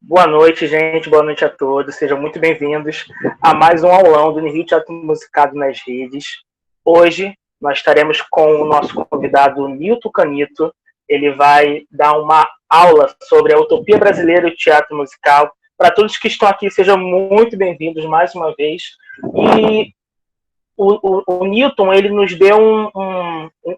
Boa noite, gente. Boa noite a todos. Sejam muito bem-vindos a mais um aulão do Rio Teatro Musicado nas Redes. Hoje nós estaremos com o nosso convidado Nilton Canito. Ele vai dar uma aula sobre a utopia brasileira e o teatro musical. Para todos que estão aqui, sejam muito bem-vindos mais uma vez. E o Newton, ele nos deu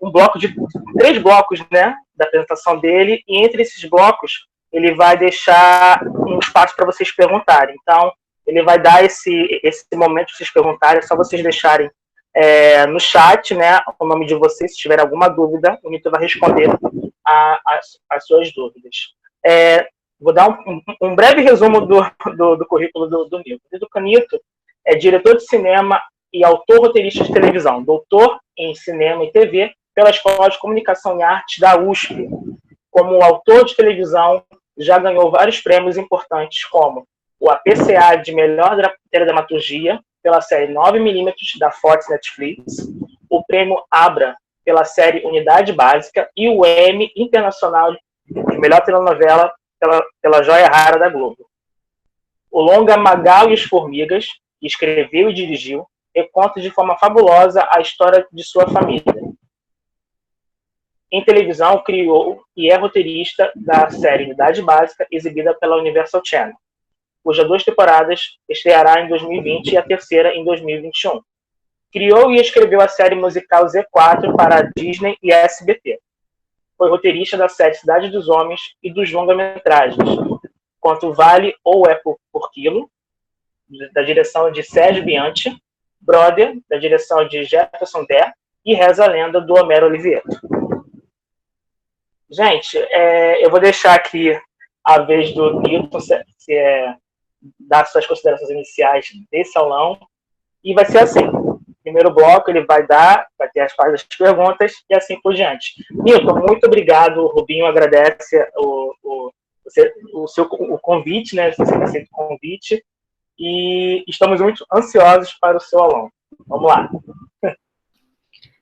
um bloco de 3 blocos, né, da apresentação dele, e entre esses blocos ele vai deixar um espaço para vocês perguntarem. Então, ele vai dar esse momento para vocês perguntarem, é só vocês deixarem no chat, né, o nome de vocês, se tiver alguma dúvida, o Newton vai responder as suas dúvidas. Vou dar um breve resumo do currículo do Newton. O Newton Canito é diretor de cinema e autor-roteirista de televisão, doutor em cinema e TV pela Escola de Comunicação e Artes da USP. Como autor de televisão, já ganhou vários prêmios importantes, como o APCA de Melhor Dramaturgia, pela série 9mm da Fox Netflix, o prêmio Abra, pela série Unidade Básica, e o Emmy Internacional de Melhor Telenovela pela Joia Rara da Globo. O longa Magal e as Formigas, que escreveu e dirigiu, reconta de forma fabulosa a história de sua família. Em televisão, criou e é roteirista da série Unidade Básica, exibida pela Universal Channel, cujas 2 temporadas estreará em 2020 e a terceira em 2021. Criou e escreveu a série musical Z4 para a Disney e a SBT. Foi roteirista da série Cidade dos Homens e dos longa-metragens Quanto Vale ou É por Quilo, da direção de Sérgio Bianchi, Brother, da direção de Jefferson Dé, e Reza a Lenda, do Homero Oliveira. Gente, eu vou deixar aqui a vez do Nilton dar suas considerações iniciais desse aulão, e vai ser assim. Primeiro bloco ele vai ter as partes das perguntas e assim por diante. Nilton, muito obrigado. O Rubinho agradece o convite, né? Você aceita o convite. E estamos muito ansiosos para o seu aulão. Vamos lá.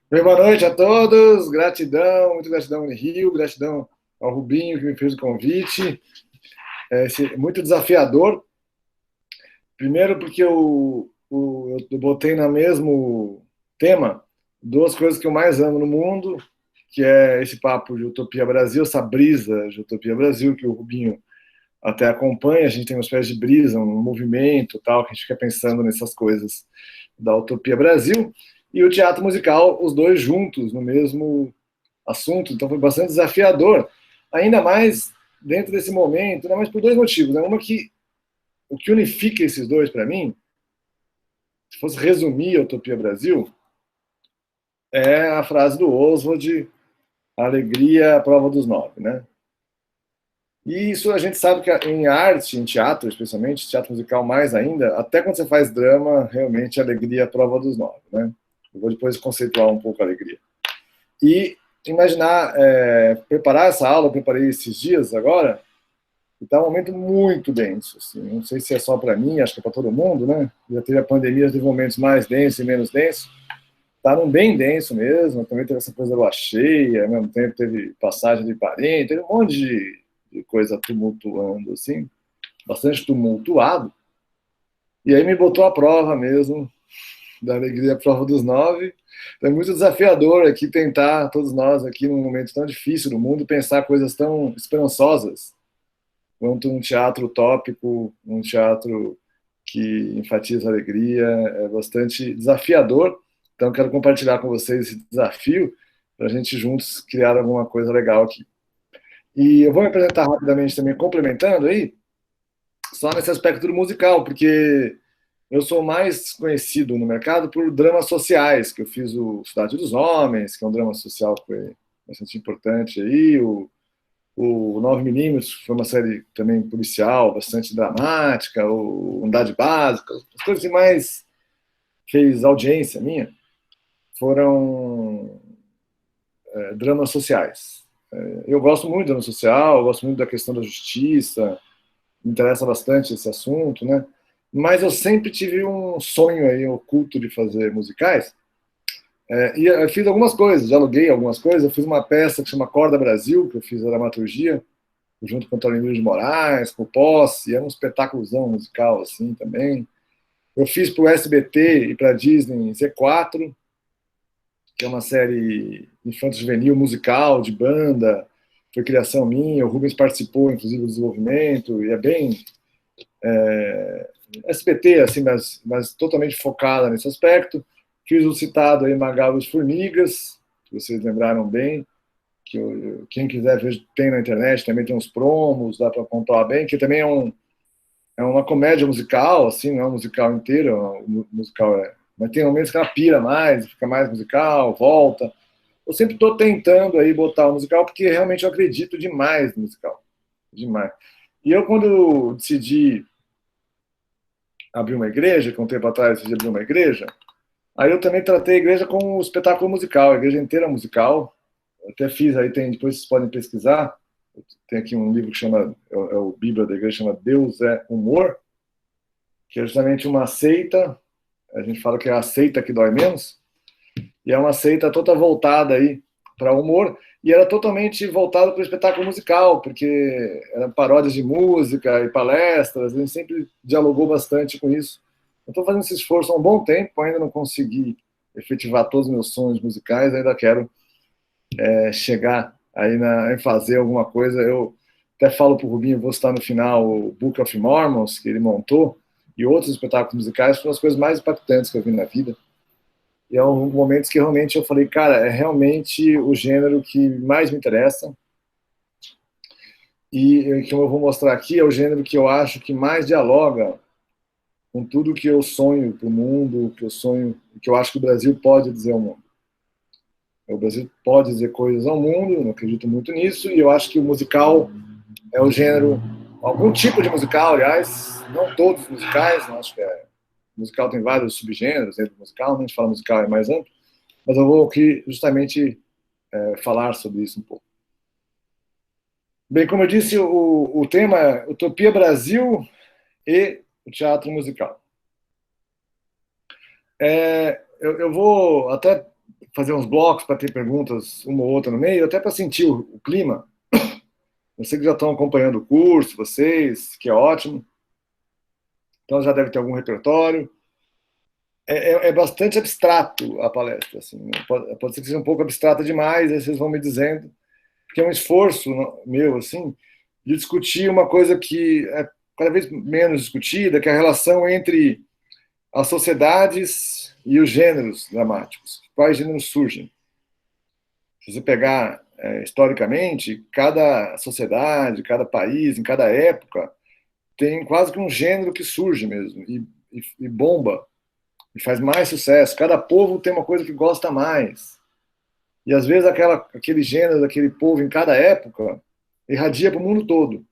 Bem, boa noite a todos. Gratidão, muito gratidão ao Rio, gratidão ao Rubinho que me fez o convite. Muito desafiador. Primeiro porque eu botei no mesmo tema 2 coisas que eu mais amo no mundo, que é esse papo de Utopia Brasil, essa brisa de Utopia Brasil, que o Rubinho até acompanha. A gente tem uma espécie de brisa, um movimento, tal, que a gente fica pensando nessas coisas da Utopia Brasil, e o teatro musical, os dois juntos no mesmo assunto. Então foi bastante desafiador, ainda mais dentro desse momento, ainda mais por 2 motivos, né? Uma, que o que unifica esses dois para mim, se fosse resumir a Utopia Brasil, é a frase do Oswald: a alegria à prova dos 9, né? E isso a gente sabe que em arte, em teatro especialmente, teatro musical mais ainda, até quando você faz drama, realmente a alegria é a prova dos 9, né? Eu vou depois conceituar um pouco a alegria. E imaginar, preparar essa aula, eu preparei esses dias agora, e está um momento muito denso. Assim. Não sei se é só para mim, acho que é para todo mundo, né? Já teve a pandemia, teve momentos mais densos e menos densos. Está num bem denso mesmo, também teve essa coisa da lua cheia, ao mesmo tempo teve passagem de parente, teve um monte de coisa tumultuando, assim, bastante tumultuado. E aí me botou à prova mesmo, da alegria à prova dos 9. É muito desafiador aqui tentar, todos nós aqui, num momento tão difícil do mundo, pensar coisas tão esperançosas quanto um teatro utópico, um teatro que enfatiza a alegria. É bastante desafiador. Então, quero compartilhar com vocês esse desafio para a gente juntos criar alguma coisa legal aqui. E eu vou me apresentar rapidamente também, complementando aí, só nesse aspecto do musical, porque eu sou mais conhecido no mercado por dramas sociais, que eu fiz o Cidade dos Homens, que é um drama social que foi bastante importante aí, o 9mm foi uma série também policial, bastante dramática, o Unidade Básica, as coisas que mais fez audiência minha foram dramas sociais. Eu gosto muito de drama social, eu gosto muito da questão da justiça, me interessa bastante esse assunto, né? Mas eu sempre tive um sonho aí oculto de fazer musicais, e eu fiz algumas coisas, já aluguei algumas coisas. Eu fiz uma peça que chama Corda Brasil, que eu fiz a dramaturgia, junto com o Toninho de Moraes, com o Posse, era um espetáculozão musical assim também. Eu fiz para o SBT e para a Disney Z4, que é uma série infanto-juvenil musical, de banda, foi criação minha, o Rubens participou, inclusive, do desenvolvimento, e é bem SBT, assim, mas totalmente focada nesse aspecto. Fiz o citado aí Magal e as Formigas, que vocês lembraram bem, que quem quiser ver, tem na internet, também tem uns promos, dá para pontuar bem, que também é uma comédia musical, assim, não é um musical inteiro, musical mas tem momentos que ela pira mais, fica mais musical, volta. Eu sempre estou tentando aí botar o musical, porque realmente eu acredito demais no musical. Demais. E eu, quando decidi abrir uma igreja, que um tempo atrás decidi abrir uma igreja, aí eu também tratei a igreja como um espetáculo musical, a igreja inteira musical. Eu até fiz, aí tem, depois vocês podem pesquisar, tem aqui um livro que chama, é o Bíblia da igreja, chama Deus é Humor, que é justamente uma seita, a gente fala que é a seita que dói menos, e é uma seita toda voltada aí para humor, e era totalmente voltada para o espetáculo musical, porque eram paródias de música e palestras, a gente sempre dialogou bastante com isso. Eu estou fazendo esse esforço há um bom tempo, ainda não consegui efetivar todos os meus sonhos musicais, ainda quero chegar aí em fazer alguma coisa. Eu até falo para o Rubinho, vou citar no final o Book of Mormons, que ele montou, e outros espetáculos musicais, foram as coisas mais impactantes que eu vi na vida. E é um momentos que realmente eu falei, cara, é realmente o gênero que mais me interessa. E que eu vou mostrar aqui é o gênero que eu acho que mais dialoga com tudo que eu sonho para o mundo, que eu sonho, que eu acho que o Brasil pode dizer ao mundo. O Brasil pode dizer coisas ao mundo, eu não acredito muito nisso, e eu acho que o musical é o gênero, algum tipo de musical, aliás, não todos os musicais, não acho que musical tem vários subgêneros dentro do musical, a gente fala musical é mais amplo, mas eu vou aqui justamente falar sobre isso um pouco. Bem, como eu disse, o tema é Utopia Brasil e o teatro musical. Eu vou até fazer uns blocos para ter perguntas uma ou outra no meio, até para sentir o clima. Eu sei que já estão acompanhando o curso, vocês, que é ótimo. Então já deve ter algum repertório. É bastante abstrato a palestra. Assim. Pode ser que seja um pouco abstrata demais, aí vocês vão me dizendo. Porque é um esforço meu, assim, de discutir uma coisa que é cada vez menos discutida, que é a relação entre as sociedades e os gêneros dramáticos. Quais gêneros surgem? Se você pegar historicamente, cada sociedade, cada país, em cada época, tem quase que um gênero que surge mesmo, e bomba, e faz mais sucesso. Cada povo tem uma coisa que gosta mais. E às vezes aquele gênero, daquele povo em cada época, irradia para o mundo todo.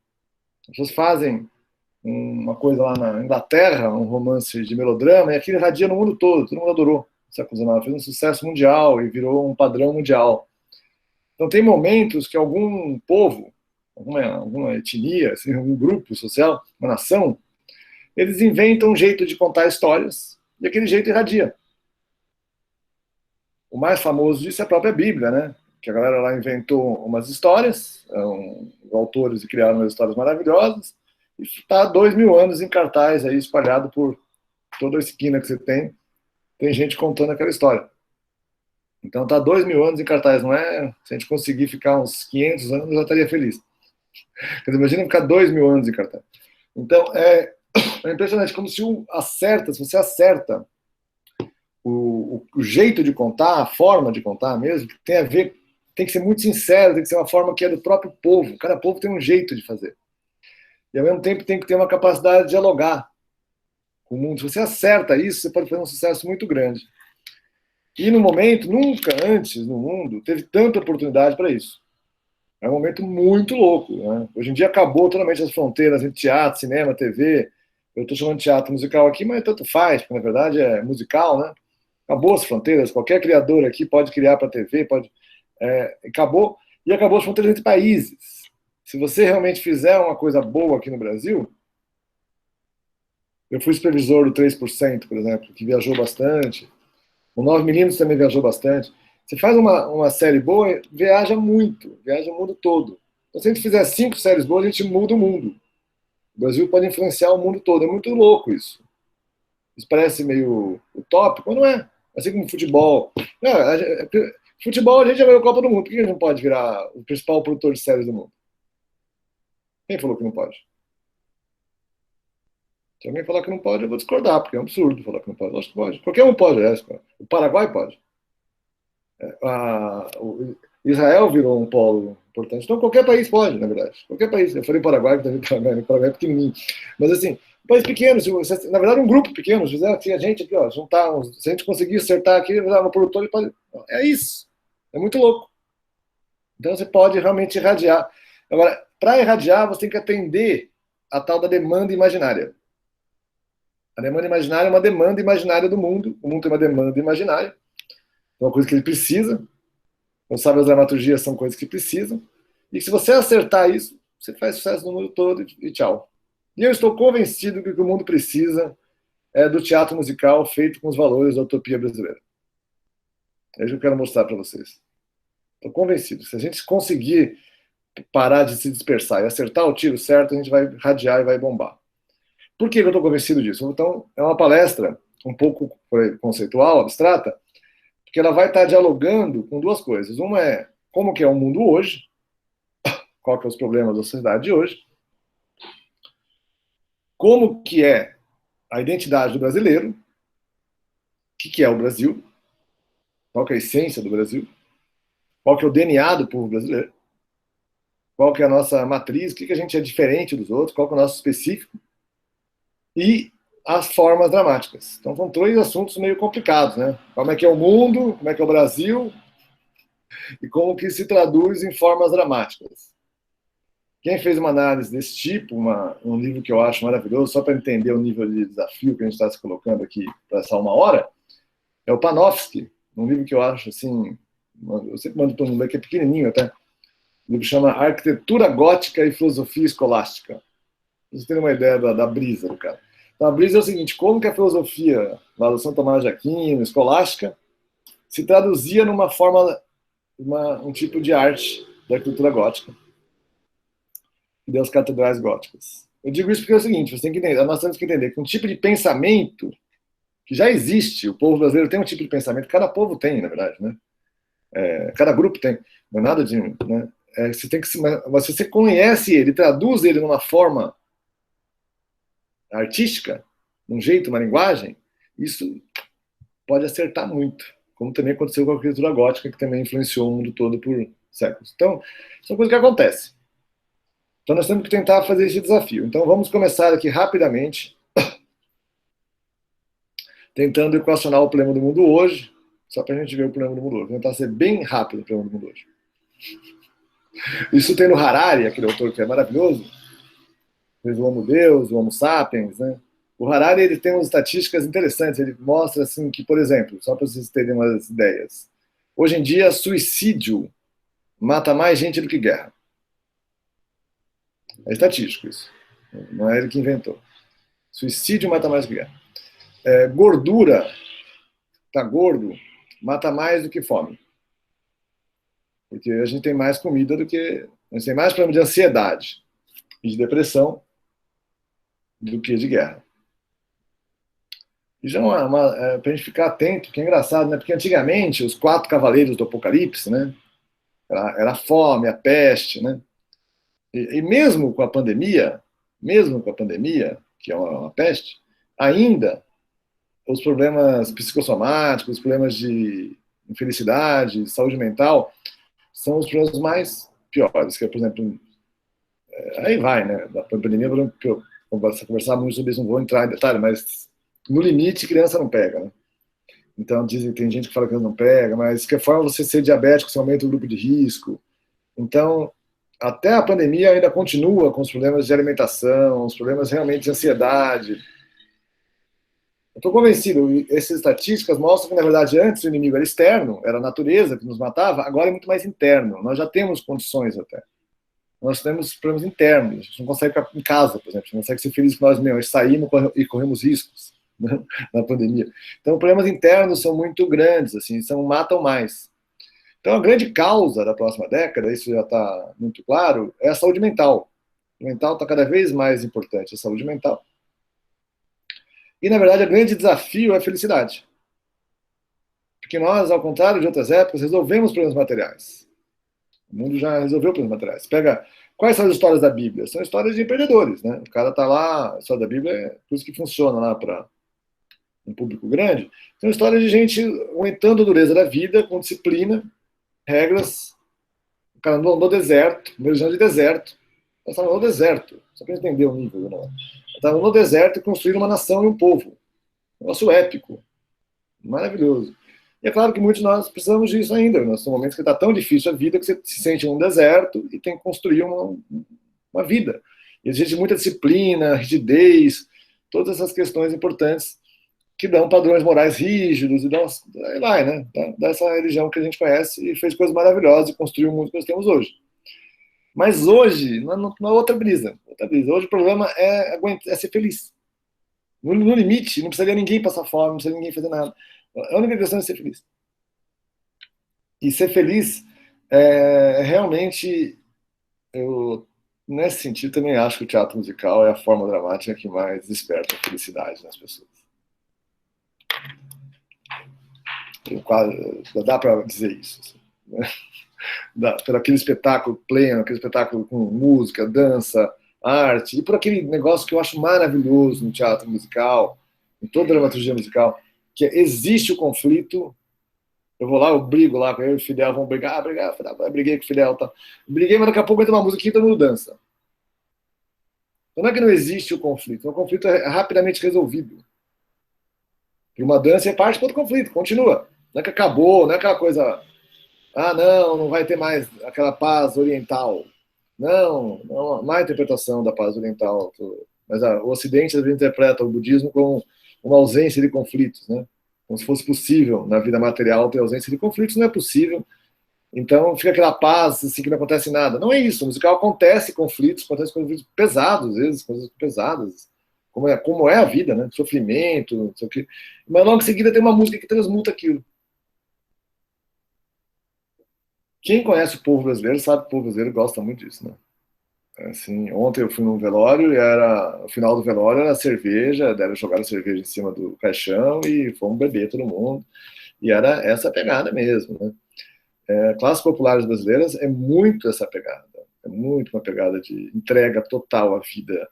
As pessoas fazem uma coisa lá na Inglaterra, um romance de melodrama, e aquilo irradia no mundo todo mundo adorou. Fez um sucesso mundial e virou um padrão mundial. Então tem momentos que algum povo, alguma etnia, assim, algum grupo social, uma nação, eles inventam um jeito de contar histórias e aquele jeito irradia. O mais famoso disso é a própria Bíblia, né? Que a galera lá inventou umas histórias, os autores criaram umas histórias maravilhosas, e está há 2000 anos em cartaz aí, espalhado por toda a esquina que você tem gente contando aquela história. Então está 2000 anos em cartaz, não é? Se a gente conseguir ficar uns 500 anos, eu já estaria feliz. Quer dizer, imagina ficar 2000 anos em cartaz. Então é impressionante, como se se você acerta o jeito de contar, a forma de contar mesmo, que tem a ver, tem que ser muito sincero, tem que ser uma forma que é do próprio povo. Cada povo tem um jeito de fazer. E ao mesmo tempo tem que ter uma capacidade de dialogar com o mundo. Se você acerta isso, você pode fazer um sucesso muito grande. E no momento, nunca antes no mundo, teve tanta oportunidade para isso. É um momento muito louco. Né? Hoje em dia acabou totalmente as fronteiras entre teatro, cinema, TV. Eu estou chamando de teatro musical aqui, mas tanto faz, porque na verdade é musical, né? Acabou as fronteiras, qualquer criador aqui pode criar para TV, acabou, e acabou as fronteiras entre países. Se você realmente fizer uma coisa boa aqui no Brasil, eu fui supervisor do 3%, por exemplo, que viajou bastante, o 9mm também viajou bastante. Você faz uma série boa, viaja muito, viaja o mundo todo. Então, se a gente fizer 5 séries boas, a gente muda o mundo. O Brasil pode influenciar o mundo todo. É muito louco isso. Isso parece meio utópico, mas não é. Assim como futebol. Não, futebol, a gente já ganhou a Copa do Mundo. Por que a gente não pode virar o principal produtor de séries do mundo? Quem falou que não pode? Se alguém falar que não pode, eu vou discordar, porque é um absurdo falar que não pode. Acho que pode. Qualquer um pode, aliás. O Paraguai pode. O Israel virou um polo importante. Então, qualquer país pode, na verdade. Qualquer país. Eu falei Paraguai, porque o Paraguai é pequenininho. Mas, assim, um país pequeno, na verdade, um grupo pequeno, se a gente aqui, ó, juntar se a gente conseguir acertar aqui, uma produtora pode. É isso. É muito louco. Então, você pode realmente irradiar. Agora, para irradiar, você tem que atender a tal da demanda imaginária. A demanda imaginária é uma demanda imaginária do mundo. O mundo tem uma demanda imaginária. É uma coisa que ele precisa. Os sábios da dramaturgia são coisas que precisam. E se você acertar isso, você faz sucesso no mundo todo e tchau. E eu estou convencido que o que o mundo precisa é do teatro musical feito com os valores da utopia brasileira. É isso que eu quero mostrar para vocês. Estou convencido. Se a gente conseguir parar de se dispersar e acertar o tiro certo, a gente vai radiar e vai bombar. Por que eu estou convencido disso? Então, é uma palestra um pouco conceitual, abstrata, porque ela vai estar dialogando com duas coisas. Uma é como que é o mundo hoje, qual que é os problemas da sociedade de hoje, como que é a identidade do brasileiro, o que é o Brasil, qual que é a essência do Brasil, qual que é o DNA do povo brasileiro, qual que é a nossa matriz, o que a gente é diferente dos outros, qual que é o nosso específico, e as formas dramáticas. Então, são 3 assuntos meio complicados, né? Como é que é o mundo, como é que é o Brasil, e como que se traduz em formas dramáticas. Quem fez uma análise desse tipo, um livro que eu acho maravilhoso, só para entender o nível de desafio que a gente está se colocando aqui para essa 1 hora, é o Panofsky, um livro que eu acho assim, eu sempre mando todo mundo ler, que é pequenininho até. O livro chama Arquitetura Gótica e Filosofia Escolástica. Pra vocês terem uma ideia da brisa do cara. Então, a brisa é o seguinte: como que a filosofia lá do São Tomás de Aquino, escolástica, se traduzia numa forma, um tipo de arte da arquitetura gótica e das catedrais góticas. Eu digo isso porque é o seguinte: você tem que entender, nós temos que entender que um tipo de pensamento que já existe, o povo brasileiro tem um tipo de pensamento, cada povo tem, na verdade, né? Cada grupo tem, não é nada de, né? Você tem que, mas se você conhece ele, traduz ele numa forma artística, um jeito, uma linguagem, isso pode acertar muito, como também aconteceu com a arquitetura gótica, que também influenciou o mundo todo por séculos. Então, isso é uma coisa que acontece. Então, nós temos que tentar fazer esse desafio. Então, vamos começar aqui rapidamente, tentando equacionar o problema do mundo hoje, só para a gente ver o problema do mundo hoje. Vou tentar ser bem rápido o problema do mundo hoje. Isso tem no Harari, aquele autor que é maravilhoso, fez o Homo Deus, o Homo Sapiens, né? O Harari, ele tem umas estatísticas interessantes. Ele mostra assim que, por exemplo, só para vocês terem umas ideias, hoje em dia suicídio mata mais gente do que guerra. É estatístico isso. Não é ele que inventou. Suicídio mata mais do que guerra. Gordura, tá gordo, mata mais do que fome. Porque a gente tem mais comida do que... A gente tem mais problema de ansiedade e de depressão do que de guerra. E já para a gente ficar atento, que é engraçado, né? Porque antigamente os 4 cavaleiros do Apocalipse, né? Era a fome, a peste, né? E mesmo com a pandemia, que é uma peste, ainda os problemas psicossomáticos, os problemas de infelicidade, saúde mental, são os problemas mais piores, que é, por exemplo, aí vai, né? Da pandemia, eu vou conversar muito sobre isso, não vou entrar em detalhe, mas no limite, criança não pega, né? Então, tem gente que fala que não pega, mas de qualquer forma, você ser diabético, você aumenta o grupo de risco. Então, até a pandemia ainda continua com os problemas de alimentação, os problemas realmente de ansiedade. Eu estou convencido, essas estatísticas mostram que, na verdade, antes o inimigo era externo, era a natureza que nos matava, agora é muito mais interno. Nós já temos condições até. Nós temos problemas internos, a gente não consegue ficar em casa, por exemplo, a gente não consegue ser feliz com nós mesmos, saímos e corremos riscos, né, na pandemia. Então, problemas internos são muito grandes, assim, matam mais. Então, a grande causa da próxima década, isso já está muito claro, é a saúde mental. A saúde mental está cada vez mais importante, a saúde mental. E, na verdade, o grande desafio é a felicidade. Porque nós, ao contrário de outras épocas, resolvemos problemas materiais. O mundo já resolveu problemas materiais. Pega, quais são as histórias da Bíblia? São histórias de empreendedores, né? O cara está lá, a história da Bíblia é por isso que funciona lá para um público grande. São histórias de gente aumentando a dureza da vida, com disciplina, regras. O cara andou no deserto, uma região de deserto. Nós estávamos no deserto, só para entender o nível. Não. Estávamos no deserto e construíram uma nação e um povo. Um negócio épico, maravilhoso. E é claro que muitos de nós precisamos disso ainda. Nós somos momentos que está tão difícil a vida que você se sente num deserto e tem que construir uma vida. E exige muita disciplina, rigidez, todas essas questões importantes que dão padrões morais rígidos e dão, aí vai, né? Dessa religião que a gente conhece e fez coisas maravilhosas e construiu o mundo que nós temos hoje. Mas hoje, uma outra brisa. Hoje o problema é ser feliz. No limite, não precisaria ninguém passar fome, não precisaria ninguém fazer nada. A única questão é ser feliz. E ser feliz realmente, nesse sentido, também acho que o teatro musical é a forma dramática que mais desperta a felicidade nas pessoas. Dá para dizer isso. Assim, né? Por aquele espetáculo pleno, aquele espetáculo com música, dança, arte, e por aquele negócio que eu acho maravilhoso no teatro musical, em toda a dramaturgia musical, que existe o conflito. Eu vou lá, eu brigo lá com eu e o Fidel, vamos brigar, briguei com o Fidel, tá? Briguei, mas daqui a pouco entra uma música e todo mundo dança. Então não é que não existe o conflito é rapidamente resolvido. E uma dança é parte do outro conflito, continua. Não é que acabou, não é aquela coisa, não vai ter mais aquela paz oriental. Não há interpretação da paz oriental. Mas o Ocidente interpreta o budismo como uma ausência de conflitos, né? Como se fosse possível na vida material ter ausência de conflitos, não é possível. Então fica aquela paz, assim, que não acontece nada. Não é isso, no musical acontece conflitos pesados, às vezes, coisas pesadas, como é a vida, né? Sofrimento, não sei o quê. Mas logo em seguida tem uma música que transmuta aquilo. Quem conhece o povo brasileiro sabe que o povo brasileiro gosta muito disso, né? Assim, ontem eu fui num velório e o final do velório era cerveja, jogaram cerveja em cima do caixão e fomos beber todo mundo. E era essa pegada mesmo, né? Classes populares brasileiras é muito essa pegada. É muito uma pegada de entrega total à vida,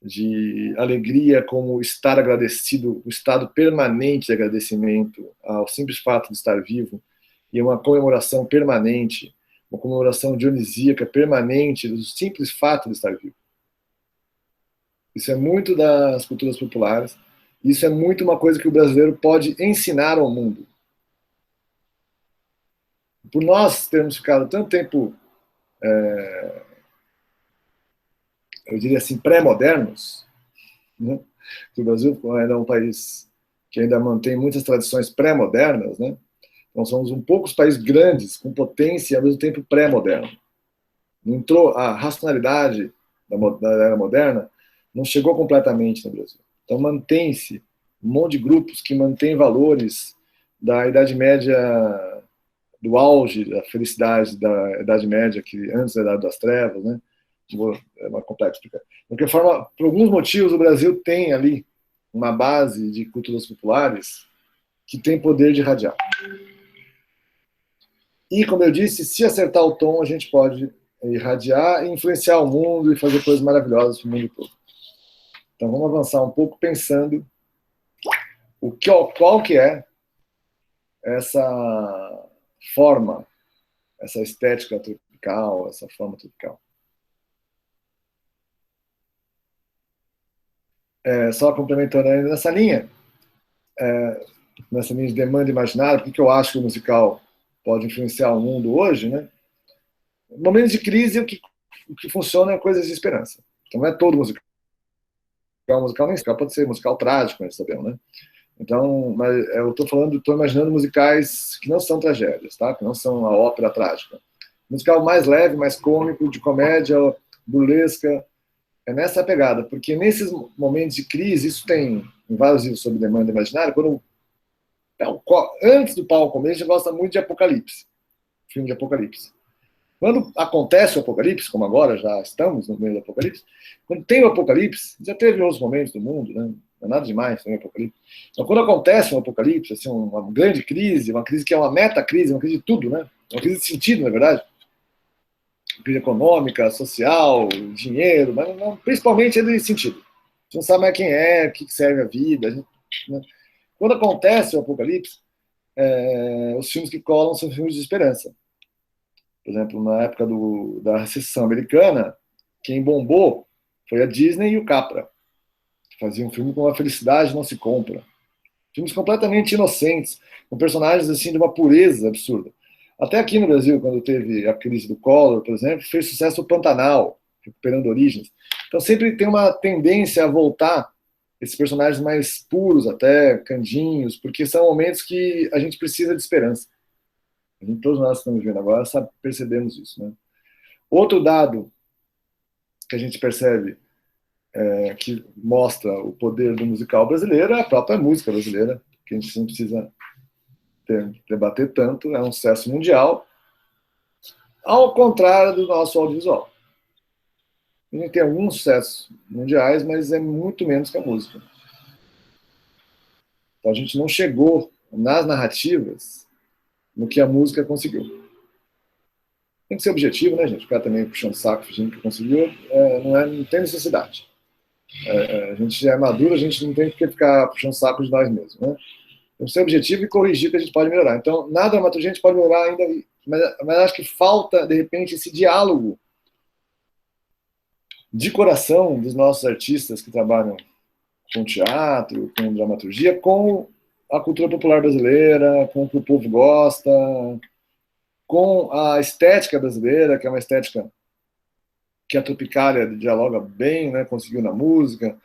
de alegria como estar agradecido, o estado permanente de agradecimento ao simples fato de estar vivo, e uma comemoração permanente, uma comemoração dionisíaca permanente do simples fato de estar vivo. Isso é muito das culturas populares, isso é muito uma coisa que o brasileiro pode ensinar ao mundo. Por nós termos ficado tanto tempo, eu diria assim, pré-modernos, né? Que o Brasil ainda é um país que ainda mantém muitas tradições pré-modernas, né? Nós somos um poucos países grandes, com potência e ao mesmo tempo pré-moderno. Não entrou a racionalidade da era moderna, não chegou completamente no Brasil. Então mantém-se um monte de grupos que mantêm valores da Idade Média, do auge da felicidade da Idade Média, que antes da Idade das Trevas, né? É uma complexa explicar. De qualquer forma, por alguns motivos, o Brasil tem ali uma base de culturas populares que tem poder de irradiar. E, como eu disse, se acertar o tom, a gente pode irradiar e influenciar o mundo e fazer coisas maravilhosas para o mundo todo. Então, vamos avançar um pouco pensando qual que é essa forma, essa estética tropical, essa forma tropical. Só complementando ainda nessa linha de demanda imaginária, porque eu acho que o musical pode influenciar o mundo hoje, né? Em momentos de crise, o que funciona é coisas de esperança. Então, não é todo musical nem musical, pode ser musical trágico, nós sabemos, né? Então, mas eu estou imaginando musicais que não são tragédias, tá? Que não são a ópera trágica. Musical mais leve, mais cômico, de comédia, burlesca, é nessa pegada, porque nesses momentos de crise, isso tem em vários livros sobre demanda imaginária, antes do palco começo, a gente gosta muito de Apocalipse. filme de apocalipse. Quando acontece o apocalipse, como agora já estamos no meio do apocalipse, quando tem o apocalipse, já teve outros momentos do mundo, né? Não é nada demais tem o apocalipse. Então, quando acontece um apocalipse, assim, uma grande crise, uma crise que é uma metacrise, uma crise de tudo, né? Uma crise de sentido, na verdade. Crise econômica, social, dinheiro, mas não, principalmente é de sentido. A gente não sabe mais quem é, o que serve a vida. Né? Quando acontece o apocalipse, os filmes que colam são filmes de esperança. Por exemplo, na época da recessão americana, quem bombou foi a Disney e o Capra, que faziam um filme com A Felicidade Não Se Compra. Filmes completamente inocentes, com personagens assim de uma pureza absurda. Até aqui no Brasil, quando teve a crise do Collor, por exemplo, fez sucesso o Pantanal, Recuperando Origens. Então sempre tem uma tendência a voltar esses personagens mais puros, até candinhos, porque são momentos que a gente precisa de esperança. Todos nós que estamos vendo agora percebemos isso. Né? Outro dado que a gente percebe que mostra o poder do musical brasileiro é a própria música brasileira, que a gente não precisa debater tanto, é um sucesso mundial, ao contrário do nosso audiovisual. A gente tem alguns sucessos mundiais, mas é muito menos que a música. Então a gente não chegou nas narrativas no que a música conseguiu. Tem que ser objetivo, né, gente? Ficar também puxando saco, fingindo que conseguiu, não tem necessidade. A gente já é maduro, a gente não tem que ficar puxando saco de nós mesmos, né? Tem que ser objetivo e corrigir que a gente pode melhorar. Então, na dramaturgia a gente pode melhorar ainda, mas acho que falta, de repente, esse diálogo de coração dos nossos artistas que trabalham com teatro, com dramaturgia, com a cultura popular brasileira, com o que o povo gosta, com a estética brasileira, que é uma estética que a Tropicália dialoga bem, né, conseguiu na música.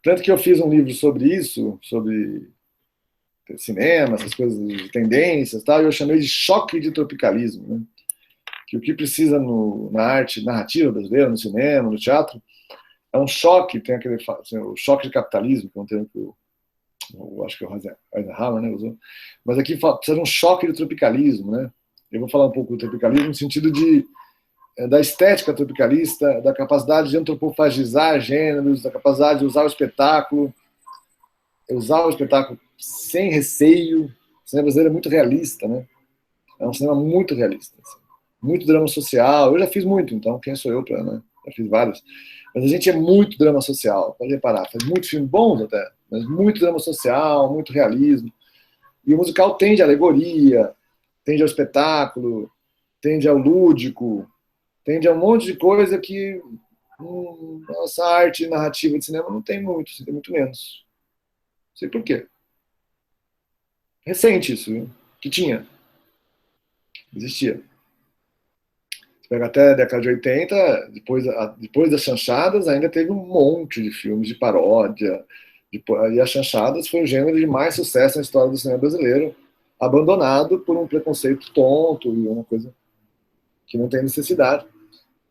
Tanto que eu fiz um livro sobre isso, sobre cinema, essas coisas de tendências, tal, e eu chamei de choque de tropicalismo. Né? Que o que precisa na arte narrativa brasileira, no cinema, no teatro, é um choque, tem aquele assim, o choque de capitalismo, que é um termo que eu acho que o Eisenhower, né, usou. Mas aqui precisa de um choque de tropicalismo. Né? Eu vou falar um pouco do tropicalismo no sentido da estética tropicalista, da capacidade de antropofagizar gêneros, da capacidade de usar o espetáculo sem receio. O cinema brasileiro é muito realista, né? É um cinema muito realista. Assim. Muito drama social. Eu já fiz muito, então quem sou eu para, né? Já fiz vários. Mas a gente é muito drama social, pode reparar. Faz muitos filmes bons até, mas muito drama social, muito realismo. E o musical tende à alegoria, tende ao espetáculo, tende ao lúdico, tende a um monte de coisa que nossa arte narrativa de cinema não tem muito, tem muito menos. Não sei por quê. Recente isso, viu? Que tinha. Existia. Você pega até a década de 80, depois das chanchadas, ainda teve um monte de filmes de paródia. E as chanchadas foi o gênero de mais sucesso na história do cinema brasileiro, abandonado por um preconceito tonto e uma coisa que não tem necessidade.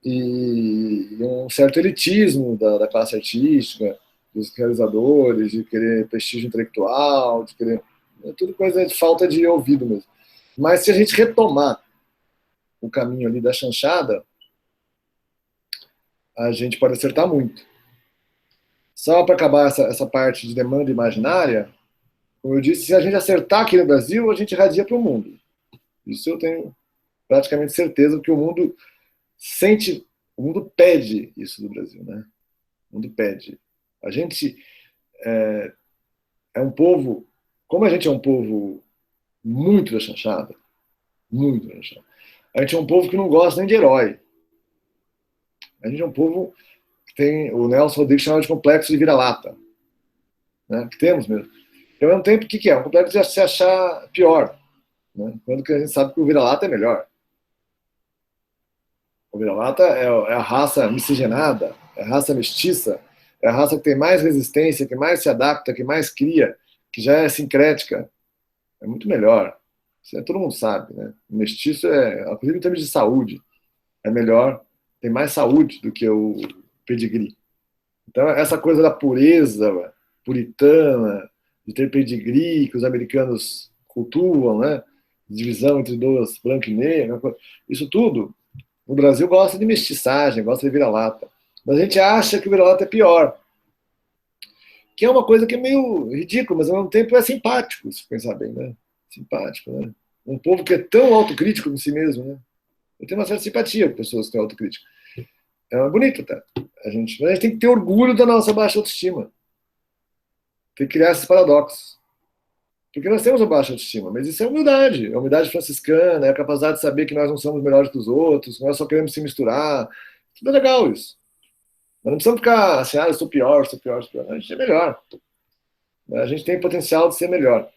E um certo elitismo da classe artística, dos realizadores, de querer prestígio intelectual, de querer... É tudo coisa de falta de ouvido mesmo. Mas se a gente retomar o caminho ali da chanchada, a gente pode acertar muito. Só para acabar essa parte de demanda imaginária, como eu disse, se a gente acertar aqui no Brasil, a gente irradia para o mundo. Isso eu tenho praticamente certeza, que o mundo sente, o mundo pede isso do Brasil, né? O mundo pede. A gente é um povo, como a gente é um povo muito da chanchada, muito da chanchada, a gente é um povo que não gosta nem de herói. A gente é um povo que tem, o Nelson Rodrigues chama de complexo de vira-lata. Né? Que temos mesmo. E ao mesmo tempo, o que é? Um complexo de se achar pior. Né? Quando que a gente sabe que o vira-lata é melhor. O vira-lata é a raça miscigenada, é a raça mestiça, é a raça que tem mais resistência, que mais se adapta, que mais cria, que já é sincrética. É muito melhor. Isso todo mundo sabe. Né? O mestiço inclusive em termos de saúde, é melhor, tem mais saúde do que o pedigree. Então, essa coisa da pureza puritana, de ter pedigree, que os americanos cultuam, né? divisão entre duas, branco e negro, isso tudo, o Brasil gosta de mestiçagem, gosta de vira-lata. Mas a gente acha que o vira-lata é pior. Que é uma coisa que é meio ridícula, mas ao mesmo tempo é simpático, se pensar bem, né? Simpático, né? Um povo que é tão autocrítico de si mesmo, né? Eu tenho uma certa simpatia por pessoas que têm autocrítica. É bonito, tá? A gente tem que ter orgulho da nossa baixa autoestima. Tem que criar esses paradoxos. Porque nós temos uma baixa autoestima, mas isso é humildade. É humildade franciscana, é a capacidade de saber que nós não somos melhores que os outros, nós só queremos se misturar. Tudo é legal isso. Mas não precisamos ficar assim, eu sou pior, sou pior, sou pior. A gente é melhor. A gente tem potencial de ser melhor.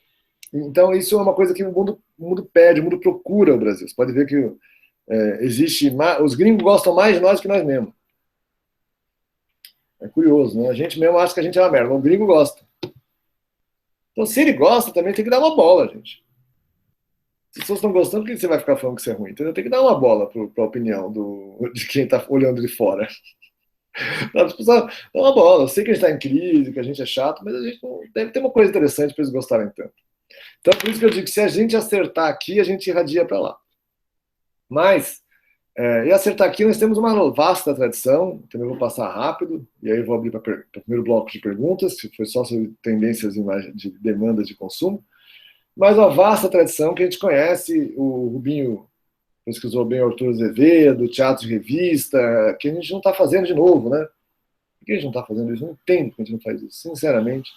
Então, isso é uma coisa que o mundo pede, o mundo procura o Brasil. Você pode ver que existe... Os gringos gostam mais de nós que nós mesmos. É curioso, né? A gente mesmo acha que a gente é uma merda, mas o gringo gosta. Então, se ele gosta, também tem que dar uma bola, gente. Se as pessoas estão gostando, por que você vai ficar falando que isso é ruim? Então, tem que dar uma bola para a opinião de quem está olhando de fora. As pessoas dão uma bola. Eu sei que a gente está em crise, que a gente é chato, mas a gente não... deve ter uma coisa interessante para eles gostarem tanto. Então, por isso que eu digo que se a gente acertar aqui, a gente irradia para lá. Mas, e acertar aqui, nós temos uma vasta tradição, também vou passar rápido, e aí eu vou abrir para o primeiro bloco de perguntas, que foi só sobre tendências de demandas de consumo, mas uma vasta tradição que a gente conhece, o Rubinho pesquisou bem o Arthur Azevedo, teatro de revista, que a gente não está fazendo de novo, né? Por que a gente não está fazendo isso? Não entendo que a gente não faz isso, sinceramente.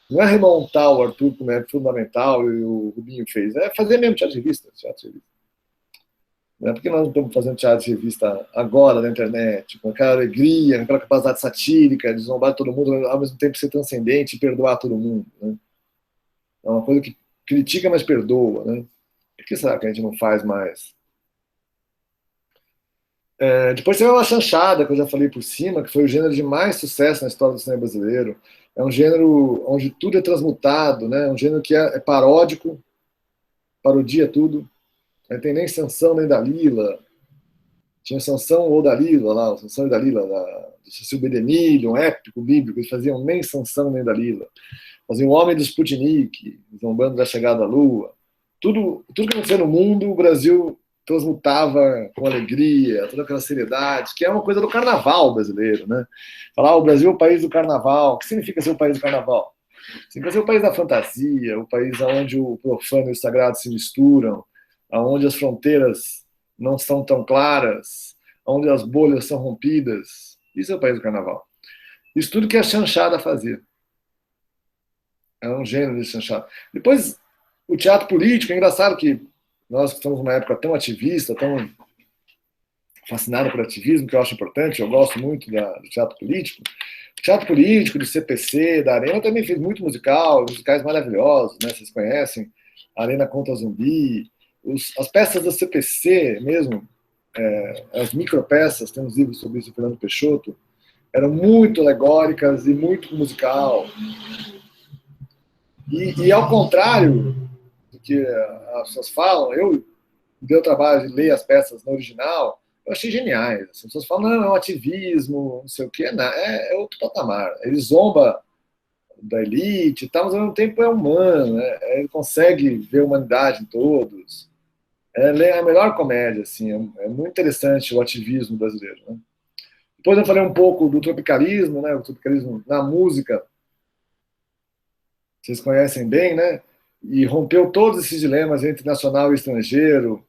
Não é remontar o Arthur como é fundamental e o Rubinho fez, é fazer mesmo teatro de revista. Não é porque nós não estamos fazendo teatro de revista agora na internet, com aquela alegria, com aquela capacidade satírica de zombar todo mundo, ao mesmo tempo ser transcendente e perdoar todo mundo. Né? É uma coisa que critica, mas perdoa. Né? Por que será que a gente não faz mais? Depois tem uma chanchada, que eu já falei por cima, que foi o gênero de mais sucesso na história do cinema brasileiro. É um gênero onde tudo é transmutado, né? Um gênero que é paródico, parodia tudo. Não tem nem Sansão nem Dalila. Tinha Sansão ou Dalila lá, o Sansão e Dalila, do Cecil B. DeMille, um épico bíblico, eles faziam nem Sansão nem Dalila. Faziam o Homem do Sputnik, zombando da chegada à Lua. Tudo que acontecia no mundo, o Brasil transmutava com alegria, toda aquela seriedade, que é uma coisa do carnaval brasileiro, né? Falar, o Brasil é o país do carnaval. O que significa ser o país do carnaval? Significa ser o país da fantasia, o país onde o profano e o sagrado se misturam, onde as fronteiras não são tão claras, onde as bolhas são rompidas. Isso é o país do carnaval. Isso tudo que a chanchada fazia. É um gênero de chanchada. Depois, o teatro político, é engraçado que nós que estamos numa época tão ativista, tão fascinado por ativismo, que eu acho importante, eu gosto muito do teatro político. O teatro político, do CPC, da Arena, também fez muito musical, musicais maravilhosos, né? Vocês conhecem, a Arena contra Zumbi, as peças do CPC mesmo, as micropeças, tem uns livros sobre isso, Fernando Peixoto, eram muito alegóricas e muito musical. E ao contrário do que as pessoas falam, eu dei o trabalho de ler as peças no original, eu achei geniais. As pessoas falam, não, é um ativismo, não sei o quê, é outro patamar. Ele zomba da elite e tal, mas ao mesmo tempo é humano, né? Ele consegue ver a humanidade em todos. É a melhor comédia, assim, é muito interessante o ativismo brasileiro. Né? Depois eu falei um pouco do tropicalismo, né? O tropicalismo na música, vocês conhecem bem, né? E rompeu todos esses dilemas entre nacional e estrangeiro,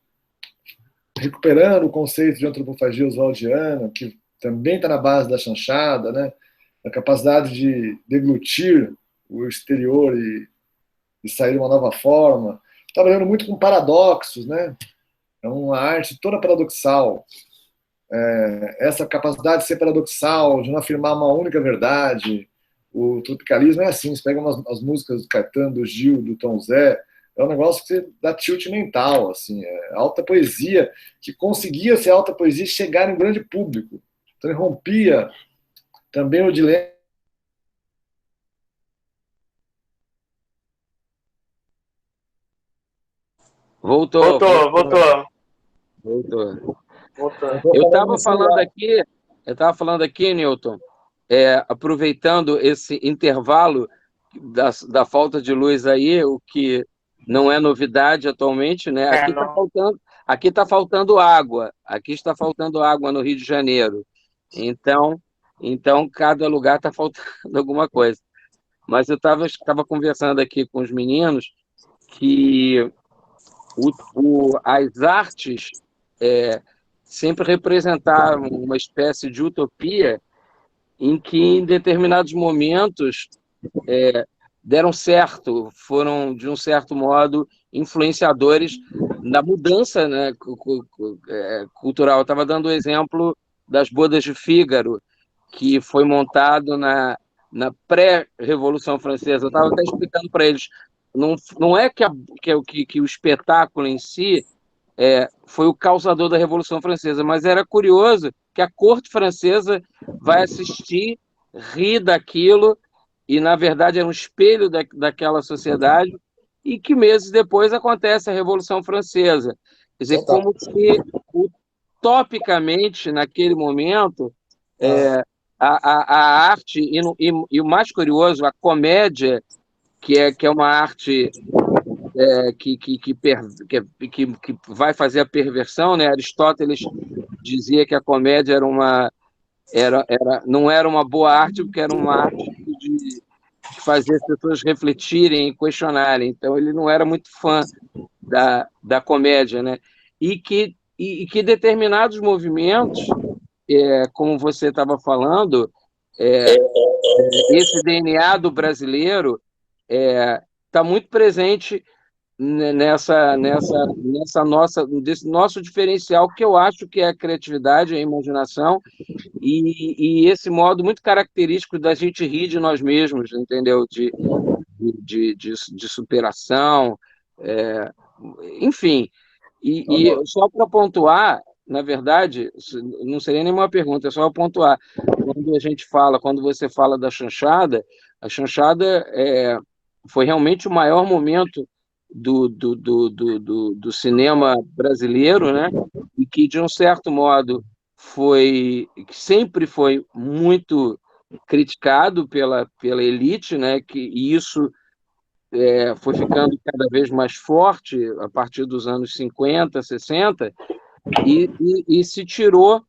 recuperando o conceito de antropofagia oswaldiana, que também está na base da chanchada, né? A capacidade de deglutir o exterior e sair de uma nova forma. Trabalhando muito com paradoxos, né? É uma arte toda paradoxal. Essa capacidade de ser paradoxal, de não afirmar uma única verdade. O tropicalismo é assim, você pega as músicas do Caetano, do Gil, do Tom Zé, é um negócio que você dá tilt mental, assim, alta poesia, que conseguia ser alta poesia e chegar em um grande público. Então ele rompia também o dilema. Voltou. Eu estava falando aqui, Newton, aproveitando esse intervalo da falta de luz aí, o que não é novidade atualmente, né? Não. Aqui está faltando água, aqui está faltando água no Rio de Janeiro. Então cada lugar está faltando alguma coisa. Mas eu estava conversando aqui com os meninos que as artes sempre representaram uma espécie de utopia em que, em determinados momentos, deram certo, foram, de um certo modo, influenciadores na mudança, né, cultural. Eu estava dando o exemplo das Bodas de Fígaro, que foi montado na pré-Revolução Francesa. Eu estava até explicando para eles, não é que o espetáculo em si foi o causador da Revolução Francesa, mas era curioso que a corte francesa vai assistir, rir daquilo, e, na verdade, era um espelho daquela sociedade, e que meses depois acontece a Revolução Francesa. Quer dizer, como se, utopicamente, naquele momento, a arte, e o mais curioso, a comédia, que é uma arte que vai fazer a perversão, né? Aristóteles dizia que a comédia não era uma boa arte, porque era uma arte de fazer as pessoas refletirem e questionarem. Então, ele não era muito fã da comédia, né? E que determinados movimentos, como você estava falando, esse DNA do brasileiro está muito presente desse nosso diferencial, que eu acho que é a criatividade, a imaginação, e esse modo muito característico da gente rir de nós mesmos, entendeu? De superação, enfim. E só para pontuar, na verdade, não seria nenhuma pergunta, é só pontuar. Quando você fala da chanchada, a chanchada foi realmente o maior momento do cinema brasileiro, né? E que, de um certo modo, que sempre foi muito criticado pela elite, né? E isso foi ficando cada vez mais forte a partir dos anos 50, 60, e se tirou,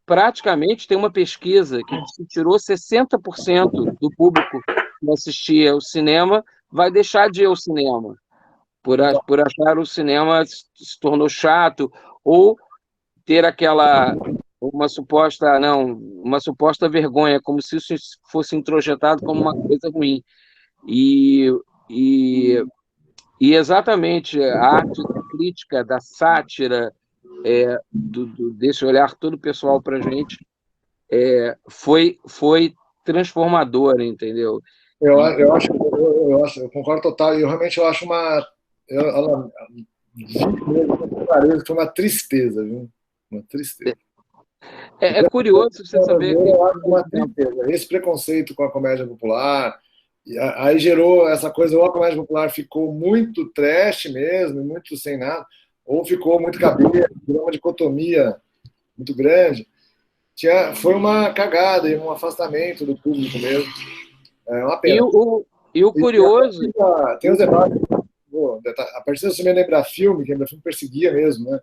praticamente, tem uma pesquisa que se tirou 60% do público que assistia ao cinema vai deixar de ir ao cinema, por achar o cinema se tornou chato, ou ter uma suposta vergonha, como se isso fosse introjetado como uma coisa ruim. E exatamente a arte da crítica, da sátira, desse olhar todo pessoal para a gente, foi transformadora, entendeu? Eu concordo total. Eu realmente acho foi uma tristeza, viu? Uma tristeza. É curioso você saber que... Eu acho uma tristeza. Esse preconceito com a comédia popular, aí gerou essa coisa, ou a comédia popular ficou muito trash mesmo, muito sem nada, ou ficou muito cabeça, virou uma dicotomia muito grande. Foi uma cagada e um afastamento do público mesmo. É uma pena. E o curioso... Tem os debates. A partir do cinema lembra filme, que lembra filme perseguia mesmo, né?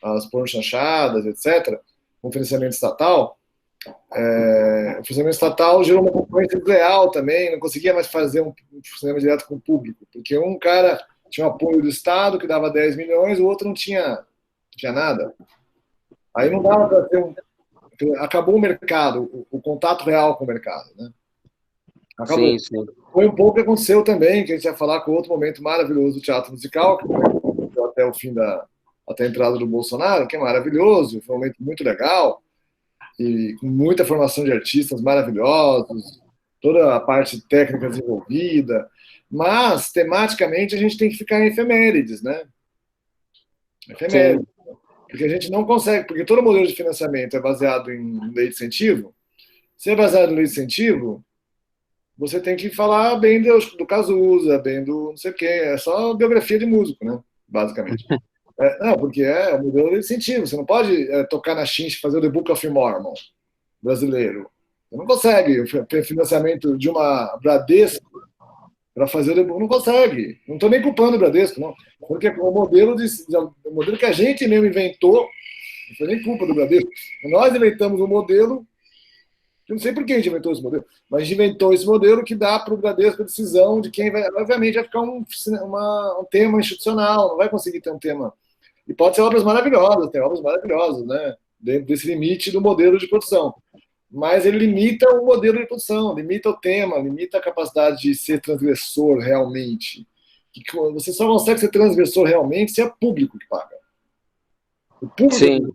As porno-chanchadas, etc., com financiamento estatal. O financiamento estatal gerou uma concorrência desleal também, não conseguia mais fazer um cinema direto com o público, porque um cara tinha o apoio do Estado, que dava 10 milhões, o outro não tinha nada. Aí não dava para ter acabou o mercado, o contato real com o mercado, né? Acabou. Sim. Foi um pouco o que aconteceu também, que a gente ia falar com outro momento maravilhoso do teatro musical, que foi até o fim até a entrada do Bolsonaro, que é maravilhoso, foi um momento muito legal, e com muita formação de artistas maravilhosos, toda a parte técnica desenvolvida, mas, tematicamente, a gente tem que ficar em efemérides, né? Efemérides. Porque a gente não consegue, porque todo modelo de financiamento é baseado em lei de incentivo. Se é baseado em lei de incentivo, você tem que falar bem do Cazuza, bem do não sei o quê. É só biografia de músico, né? Basicamente. Não, porque é um modelo de incentivo. Você não pode tocar na Chinch, fazer o The Book of Mormon brasileiro. Você não consegue. O financiamento de uma Bradesco para fazer. Não consegue. Não estou nem culpando o Bradesco, não. Porque o modelo que a gente mesmo inventou, não foi nem culpa do Bradesco. Nós inventamos um modelo, eu não sei por que a gente inventou esse modelo, mas a gente inventou esse modelo que dá para o Bradesco a decisão de quem vai. Obviamente vai ficar um tema institucional, não vai conseguir ter um tema. E pode ser obras maravilhosas, tem obras maravilhosas, né? Dentro desse limite do modelo de produção. Mas ele limita o modelo de produção, limita o tema, limita a capacidade de ser transgressor realmente. Você só consegue ser transgressor realmente se é público que paga. O público, Sim.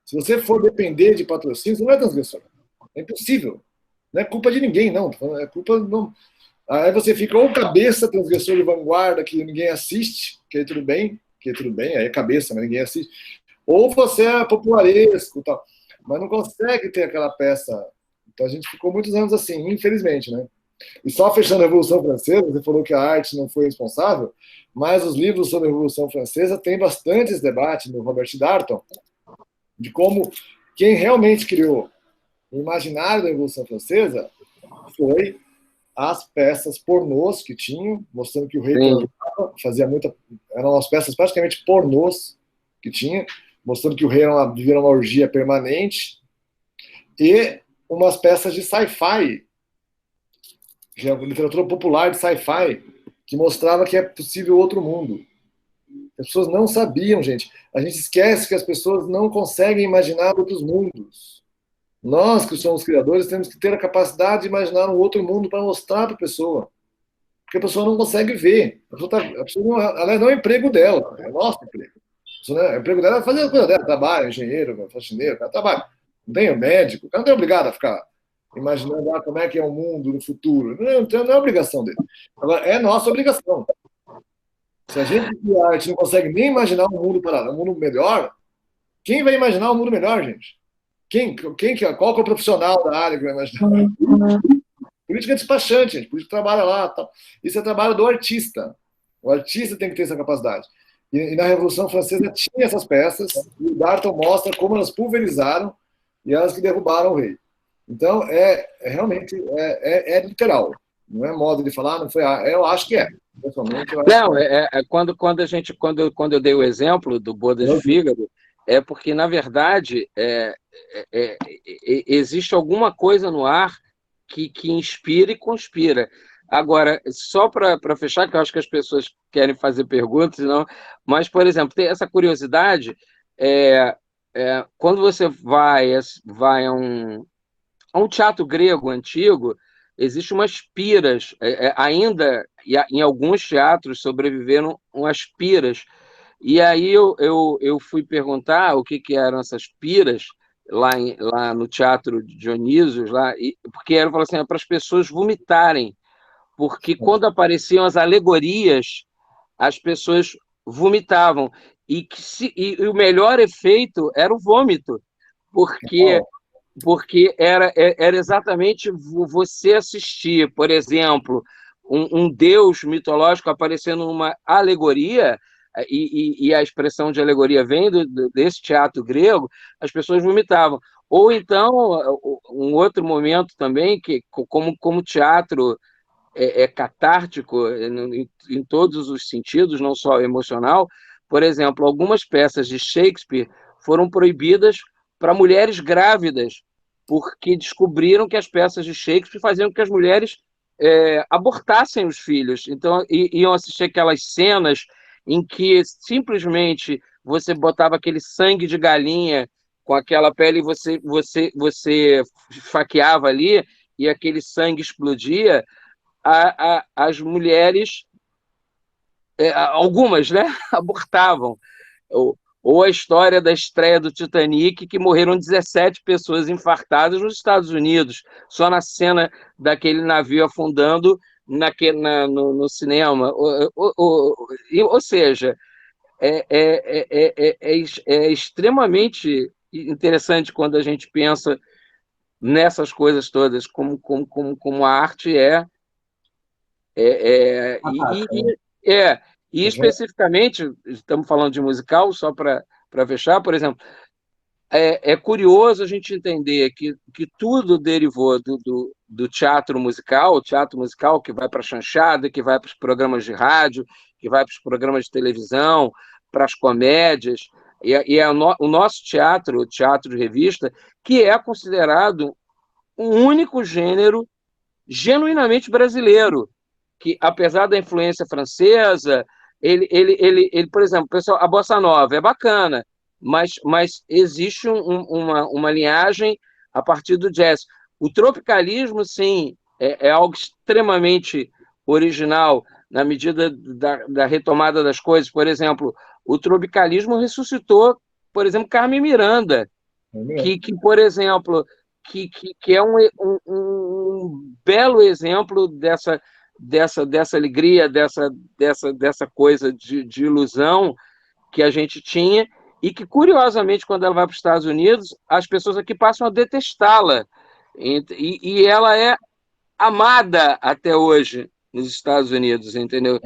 Se você for depender de patrocínio, você não é transgressor. É impossível. Não é culpa de ninguém, não. É culpa. Não. Aí você fica ou cabeça, transgressor de vanguarda, que ninguém assiste, que aí tudo bem, aí é cabeça, mas ninguém assiste. Ou você é popularesco, tal. Mas não consegue ter aquela peça. Então a gente ficou muitos anos assim, infelizmente, né? E só fechando a Revolução Francesa, você falou que a arte não foi responsável, mas os livros sobre a Revolução Francesa têm bastantes debates no Robert Darnton de como quem realmente criou o imaginário da Revolução Francesa foi as peças pornôs que tinham, mostrando que o rei fazia muita. Eram as peças praticamente pornôs que tinha, mostrando que o rei vivia uma orgia permanente, e umas peças de sci-fi, que é a literatura popular de sci-fi, que mostrava que é possível outro mundo. As pessoas não sabiam, gente. A gente esquece que as pessoas não conseguem imaginar outros mundos. Nós, que somos criadores, temos que ter a capacidade de imaginar um outro mundo para mostrar para a pessoa. Porque a pessoa não consegue ver. A pessoa não, aliás, não é o emprego dela, é o nosso emprego. O emprego dela é fazer a coisa dela, trabalho, engenheiro, faxineiro, cara trabalha. Não tem médico, o cara não é obrigado a ficar imaginando como é que é o mundo no futuro. Não é obrigação dele. Agora, é nossa obrigação. Se a gente de arte não consegue nem imaginar um mundo paralelo, um mundo melhor, quem vai imaginar um mundo melhor, gente? Qual que é o profissional da área que vai imaginar? Política é despachante, gente. Política trabalha lá. Tal. Isso é trabalho do artista. O artista tem que ter essa capacidade. E na Revolução Francesa tinha essas peças, e o Darnton mostra como elas pulverizaram e elas que derrubaram o rei. Então, realmente literal. Não é modo de falar, não foi. Eu acho que é. Pessoalmente, quando eu dei o exemplo do Bodas de Fígado, é porque, na verdade, existe alguma coisa no ar que inspira e conspira. Agora, só para fechar, que eu acho que as pessoas querem fazer perguntas, não, mas, por exemplo, tem essa curiosidade, quando você vai a um teatro grego antigo, existem umas piras, ainda em alguns teatros sobreviveram umas piras, e aí eu fui perguntar o que eram essas piras, lá no Teatro de Dionísios, porque ela falou assim, para as pessoas vomitarem, porque quando apareciam as alegorias, as pessoas vomitavam, e o melhor efeito era o vômito, porque era exatamente você assistir, por exemplo, um deus mitológico aparecendo numa alegoria, e a expressão de alegoria vem desse teatro grego, as pessoas vomitavam. Ou então, um outro momento também, que como teatro é catártico em todos os sentidos, não só emocional, por exemplo, algumas peças de Shakespeare foram proibidas para mulheres grávidas, porque descobriram que as peças de Shakespeare faziam com que as mulheres abortassem os filhos. Então, iam assistir aquelas cenas em que simplesmente você botava aquele sangue de galinha com aquela pele e você faqueava ali e aquele sangue explodia. As mulheres, algumas, né, abortavam. Ou a história da estreia do Titanic, que morreram 17 pessoas infartadas nos Estados Unidos, só na cena daquele navio afundando no cinema. Ou seja, é extremamente interessante quando a gente pensa nessas coisas todas, como a arte e especificamente, estamos falando de musical, só para fechar, por exemplo, é curioso a gente entender que tudo derivou do teatro musical, o teatro musical que vai para a chanchada, que vai para os programas de rádio, que vai para os programas de televisão, para as comédias, e o nosso teatro, o teatro de revista, que é considerado um único gênero genuinamente brasileiro, que, apesar da influência francesa, por exemplo, pessoal, a bossa nova é bacana, mas existe uma linhagem a partir do jazz. O tropicalismo, sim, é algo extremamente original na medida da retomada das coisas. Por exemplo, o tropicalismo ressuscitou, por exemplo, Carmen Miranda, que por exemplo, que é um belo exemplo dessa alegria, dessa coisa de ilusão que a gente tinha, e que, curiosamente, quando ela vai para os Estados Unidos, as pessoas aqui passam a detestá-la. E ela é amada até hoje nos Estados Unidos, entendeu?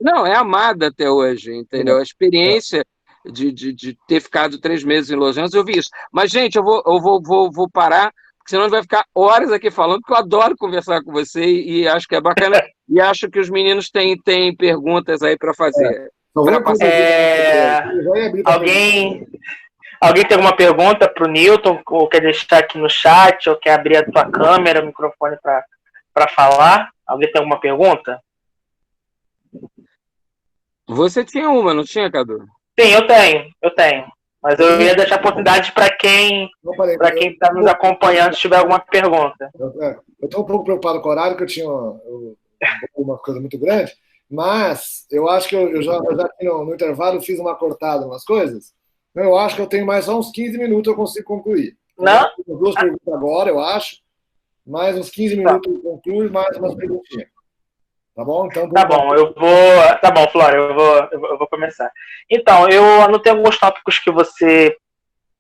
Não, é amada até hoje, entendeu? A experiência de ter ficado 3 meses em Los Angeles, eu vi isso. Mas, gente, eu vou parar, porque senão a gente vai ficar horas aqui falando, porque eu adoro conversar com você e acho que é bacana, e acho que os meninos têm perguntas aí para fazer. Alguém tem alguma pergunta para o Newton, ou quer deixar aqui no chat, ou quer abrir a tua câmera, o microfone para falar? Alguém tem alguma pergunta? Você tinha uma, não tinha, Cadu? Sim, eu tenho. Mas eu ia deixar a oportunidade para quem está nos acompanhando, se tiver alguma pergunta. Eu estou um pouco preocupado com o horário, que eu tinha uma coisa muito grande, mas eu acho que eu já aqui no intervalo fiz uma cortada, umas coisas. Eu acho que eu tenho mais só uns 15 minutos, eu consigo concluir. Não? Tenho 2 perguntas agora, eu acho. Mais uns 15 minutos eu concluo, mais umas perguntinhas. Tá bom? Então, tá bom, Tá bom, Flora, eu vou começar. Então, eu anotei alguns tópicos que você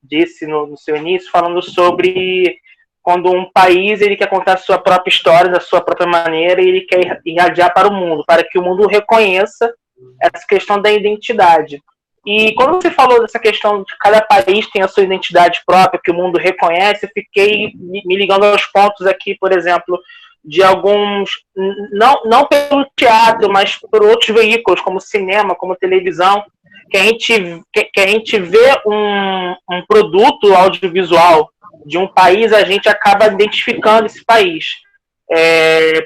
disse no seu início, falando sobre quando um país ele quer contar a sua própria história, da sua própria maneira, e ele quer irradiar para o mundo, para que o mundo reconheça essa questão da identidade. E quando você falou dessa questão de cada país tem a sua identidade própria, que o mundo reconhece, eu fiquei me ligando aos pontos aqui, por exemplo, de alguns, não pelo teatro, mas por outros veículos, como cinema, como televisão, que a gente vê um produto audiovisual de um país, a gente acaba identificando esse país.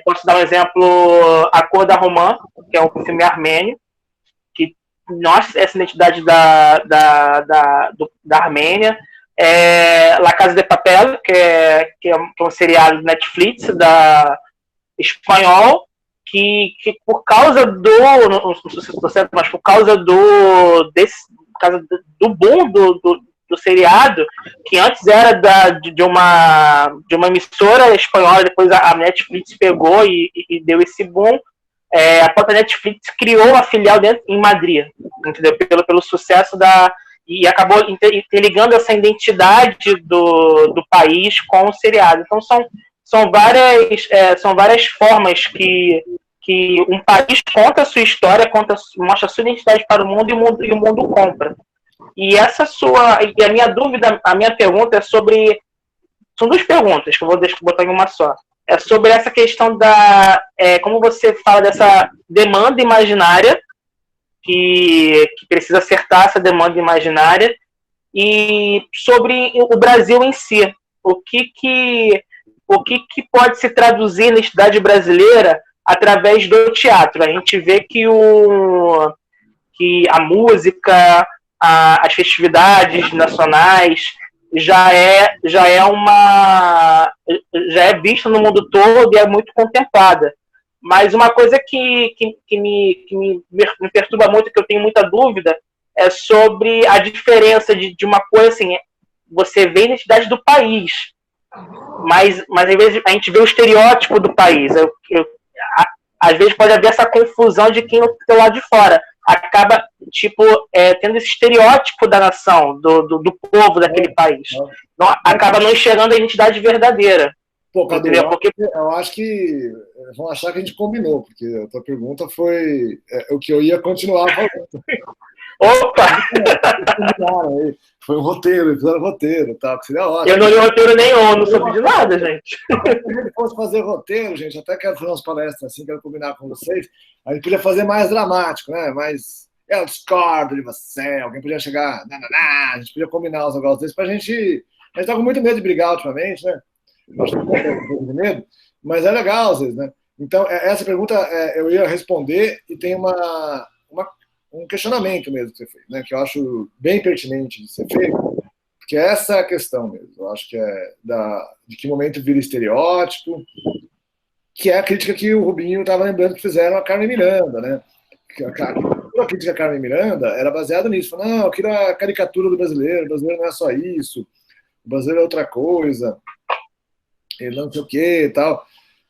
Posso dar um exemplo, A Cor da Romã, que é um filme armênio, que nossa, essa identidade da Armênia. La Casa de Papel, que é um seriado do Netflix, espanhol, que por causa não sei se estou certo, mas por causa do boom do seriado, que antes era de uma emissora espanhola, depois a Netflix pegou e deu esse boom. A própria Netflix criou uma filial em Madrid, entendeu? Pelo sucesso e acabou interligando essa identidade do país com o seriado. Então, são várias formas que um país conta a sua história, mostra a sua identidade para o mundo e o mundo compra. E a minha pergunta é sobre... São 2 perguntas que eu vou botar em uma só. É sobre essa questão como você fala dessa demanda imaginária, que precisa acertar essa demanda imaginária, e sobre o Brasil em si. O que pode se traduzir na identidade brasileira através do teatro? A gente vê que a música, as festividades nacionais já é vista no mundo todo e é muito contemplada. Mas uma coisa que me perturba muito, que eu tenho muita dúvida, é sobre a diferença de uma coisa assim, você vê a identidade do país, mas às vezes a gente vê o estereótipo do país. Às vezes pode haver essa confusão de quem está lá de fora. Acaba, tendo esse estereótipo da nação, do povo daquele país. Então, acaba não enxergando a identidade verdadeira. Pô, Cadu, eu acho que vão achar que a gente combinou, porque a tua pergunta foi o que eu ia continuar falando. Opa! Foi um roteiro, fizeram um roteiro, tá? Que seria ótimo. Eu não li roteiro nenhum, não soube de nada, gente. Se ele fosse fazer roteiro, gente, até quero fazer umas palestras assim, quero combinar com vocês. A gente podia fazer mais dramático, né? Mais. Eu discordo de você, alguém podia chegar. A gente podia combinar os negócios desses pra gente. A gente tá com muito medo de brigar ultimamente, né? Acho que tem um pouco de medo, mas é legal às vezes, né? Então, essa pergunta eu ia responder e tem um questionamento mesmo que você fez, né? Que eu acho bem pertinente de ser feito, que é essa questão mesmo. Eu acho que é de que momento vira estereótipo, que é a crítica que o Rubinho estava lembrando que fizeram a Carmen Miranda, né? A crítica a Carmen Miranda era baseada nisso. Não, aquilo é a caricatura do brasileiro, o brasileiro não é só isso, o brasileiro é outra coisa, ele não sei o que e tal.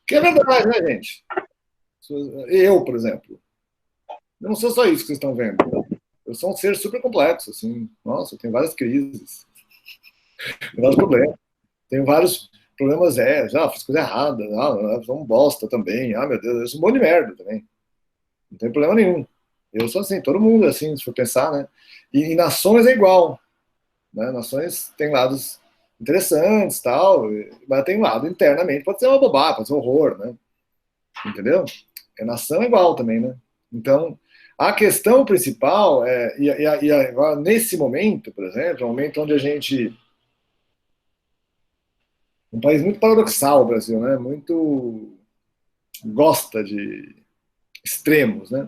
Que é verdade, né, gente? Eu, por exemplo, eu não sou só isso que vocês estão vendo. Eu sou um ser super complexo, assim. Nossa, eu tenho várias crises, tenho vários problemas. Tenho vários problemas, fiz coisa errada, eu sou um bosta também, meu Deus, eu sou um monte de merda também. Não tem problema nenhum. Eu sou assim, todo mundo é assim, se for pensar, né? E Nações é igual. Né? Nações tem lados interessantes, tal, mas tem um lado internamente, pode ser uma bobagem, pode ser um horror, né? Entendeu? Nação é igual também, né? Então, a questão principal e agora, nesse momento, por exemplo, é um momento onde a gente... Um país muito paradoxal, o Brasil, né? Muito gosta de extremos, né?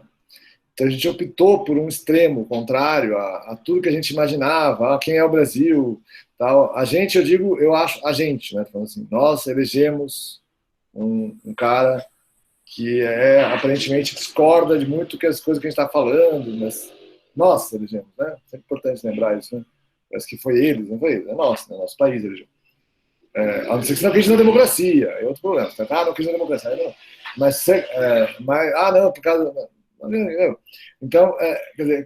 Então a gente optou por um extremo contrário a tudo que a gente imaginava, quem é o Brasil, tal. A gente, eu acho, a gente, né? Falando assim, nós elegemos um cara que aparentemente discorda de muito que as coisas que a gente está falando, mas nós elegemos, né? É importante lembrar isso, né? Parece que foi eles, não foi eles, é nosso, né? Nosso país elegeu. A não ser que você não acredite na democracia, é outro problema. Você não acredita na democracia, não. Mas não, por causa... Então, quer dizer,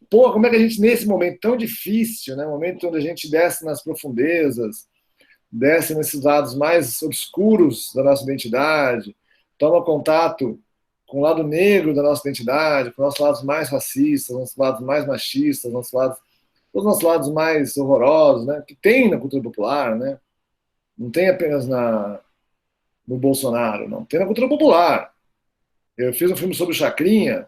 porra, como é que a gente, nesse momento tão difícil, né, momento onde a gente desce nas profundezas, desce nesses lados mais obscuros da nossa identidade, toma contato com o lado negro da nossa identidade, com os nossos lados mais racistas, nossos lados mais machistas, todos os nossos lados mais horrorosos, né, que tem na cultura popular, né, não tem apenas no Bolsonaro, não, tem na cultura popular. Eu fiz um filme sobre o Chacrinha.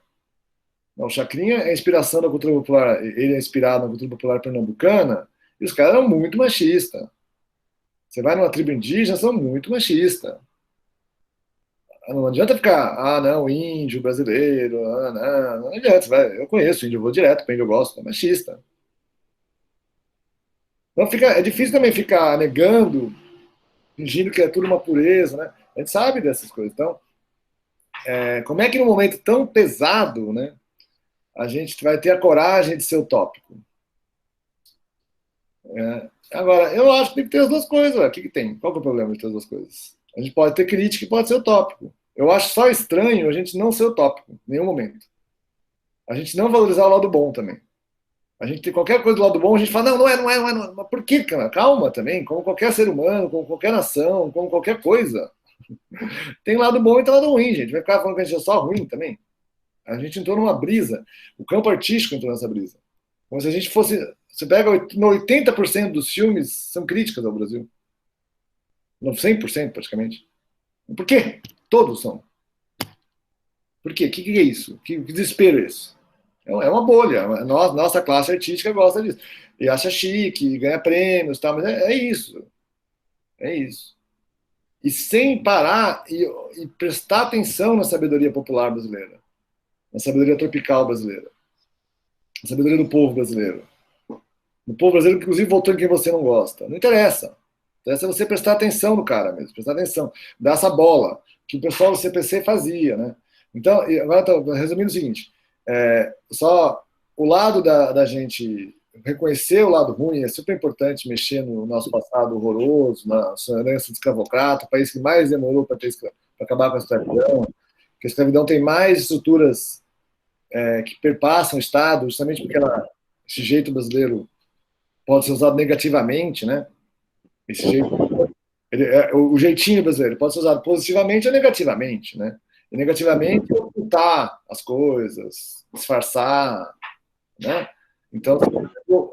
O Chacrinha é inspiração da cultura popular, ele é inspirado na cultura popular pernambucana, e os caras eram muito machistas. Você vai numa tribo indígena, são muito machistas. Não adianta ficar, não, índio, brasileiro, não adianta. Eu conheço índio, eu vou direto para índio, eu gosto, é machista. Então é difícil também ficar negando, fingindo que é tudo uma pureza, né? A gente sabe dessas coisas. Então, como é que num momento tão pesado, né, a gente vai ter a coragem de ser utópico? Agora, eu acho que tem que ter as duas coisas. O que tem? Qual que é o problema de ter as duas coisas? A gente pode ter crítica e pode ser utópico. Eu acho só estranho a gente não ser utópico, em nenhum momento. A gente não valorizar o lado bom também. A gente tem qualquer coisa do lado bom, a gente fala, não é. Mas por quê, cara? Calma também, como qualquer ser humano, como qualquer nação, como qualquer coisa. Tem lado bom e tem lado ruim, gente. Vai ficar falando que a gente é só ruim também. A gente entrou numa brisa. O campo artístico entrou nessa brisa. Como se a gente fosse... Você pega 80% dos filmes são críticas ao Brasil. 100% praticamente. Por quê? Todos são. Por quê? O que é isso? Que desespero é esse? É uma bolha. Nossa classe artística gosta disso. E acha chique, ganha prêmios, tal, mas é isso. É isso. E sem parar e prestar atenção na sabedoria popular brasileira, na sabedoria tropical brasileira, na sabedoria do povo brasileiro. O povo brasileiro, inclusive, votou em quem você não gosta. Não interessa. Interessa você prestar atenção no cara mesmo, prestar atenção, dar essa bola, que o pessoal do CPC fazia, né? Então, agora resumindo o seguinte, só o lado da gente reconhecer o lado ruim é super importante, mexer no nosso passado horroroso, na herança de escravocrata, o país que mais demorou para acabar com a escravidão, porque a escravidão tem mais estruturas que perpassam o Estado, justamente porque esse jeito brasileiro pode ser usado negativamente, né? Esse jeito, o jeitinho brasileiro pode ser usado positivamente ou negativamente, né? E negativamente ocultar as coisas, disfarçar, né? Então,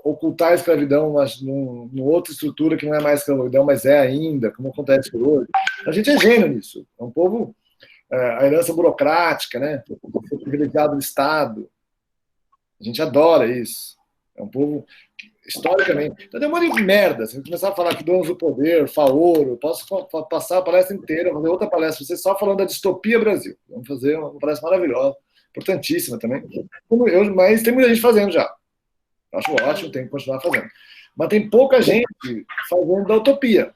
ocultar a escravidão numa outra estrutura que não é mais escravidão, mas é ainda, como acontece hoje. A gente é gênio nisso. É um povo, a herança burocrática, né? Ser privilegiado do Estado. A gente adora isso. É um povo, historicamente. Então, tem um monte de merda. Se a gente começar a falar que donos do poder, Faoro, eu posso passar a palestra inteira, fazer outra palestra, você só falando da distopia Brasil. Vamos fazer uma palestra maravilhosa, importantíssima também. Mas tem muita gente fazendo já. Acho ótimo, tem que continuar fazendo. Mas tem pouca gente fazendo da utopia.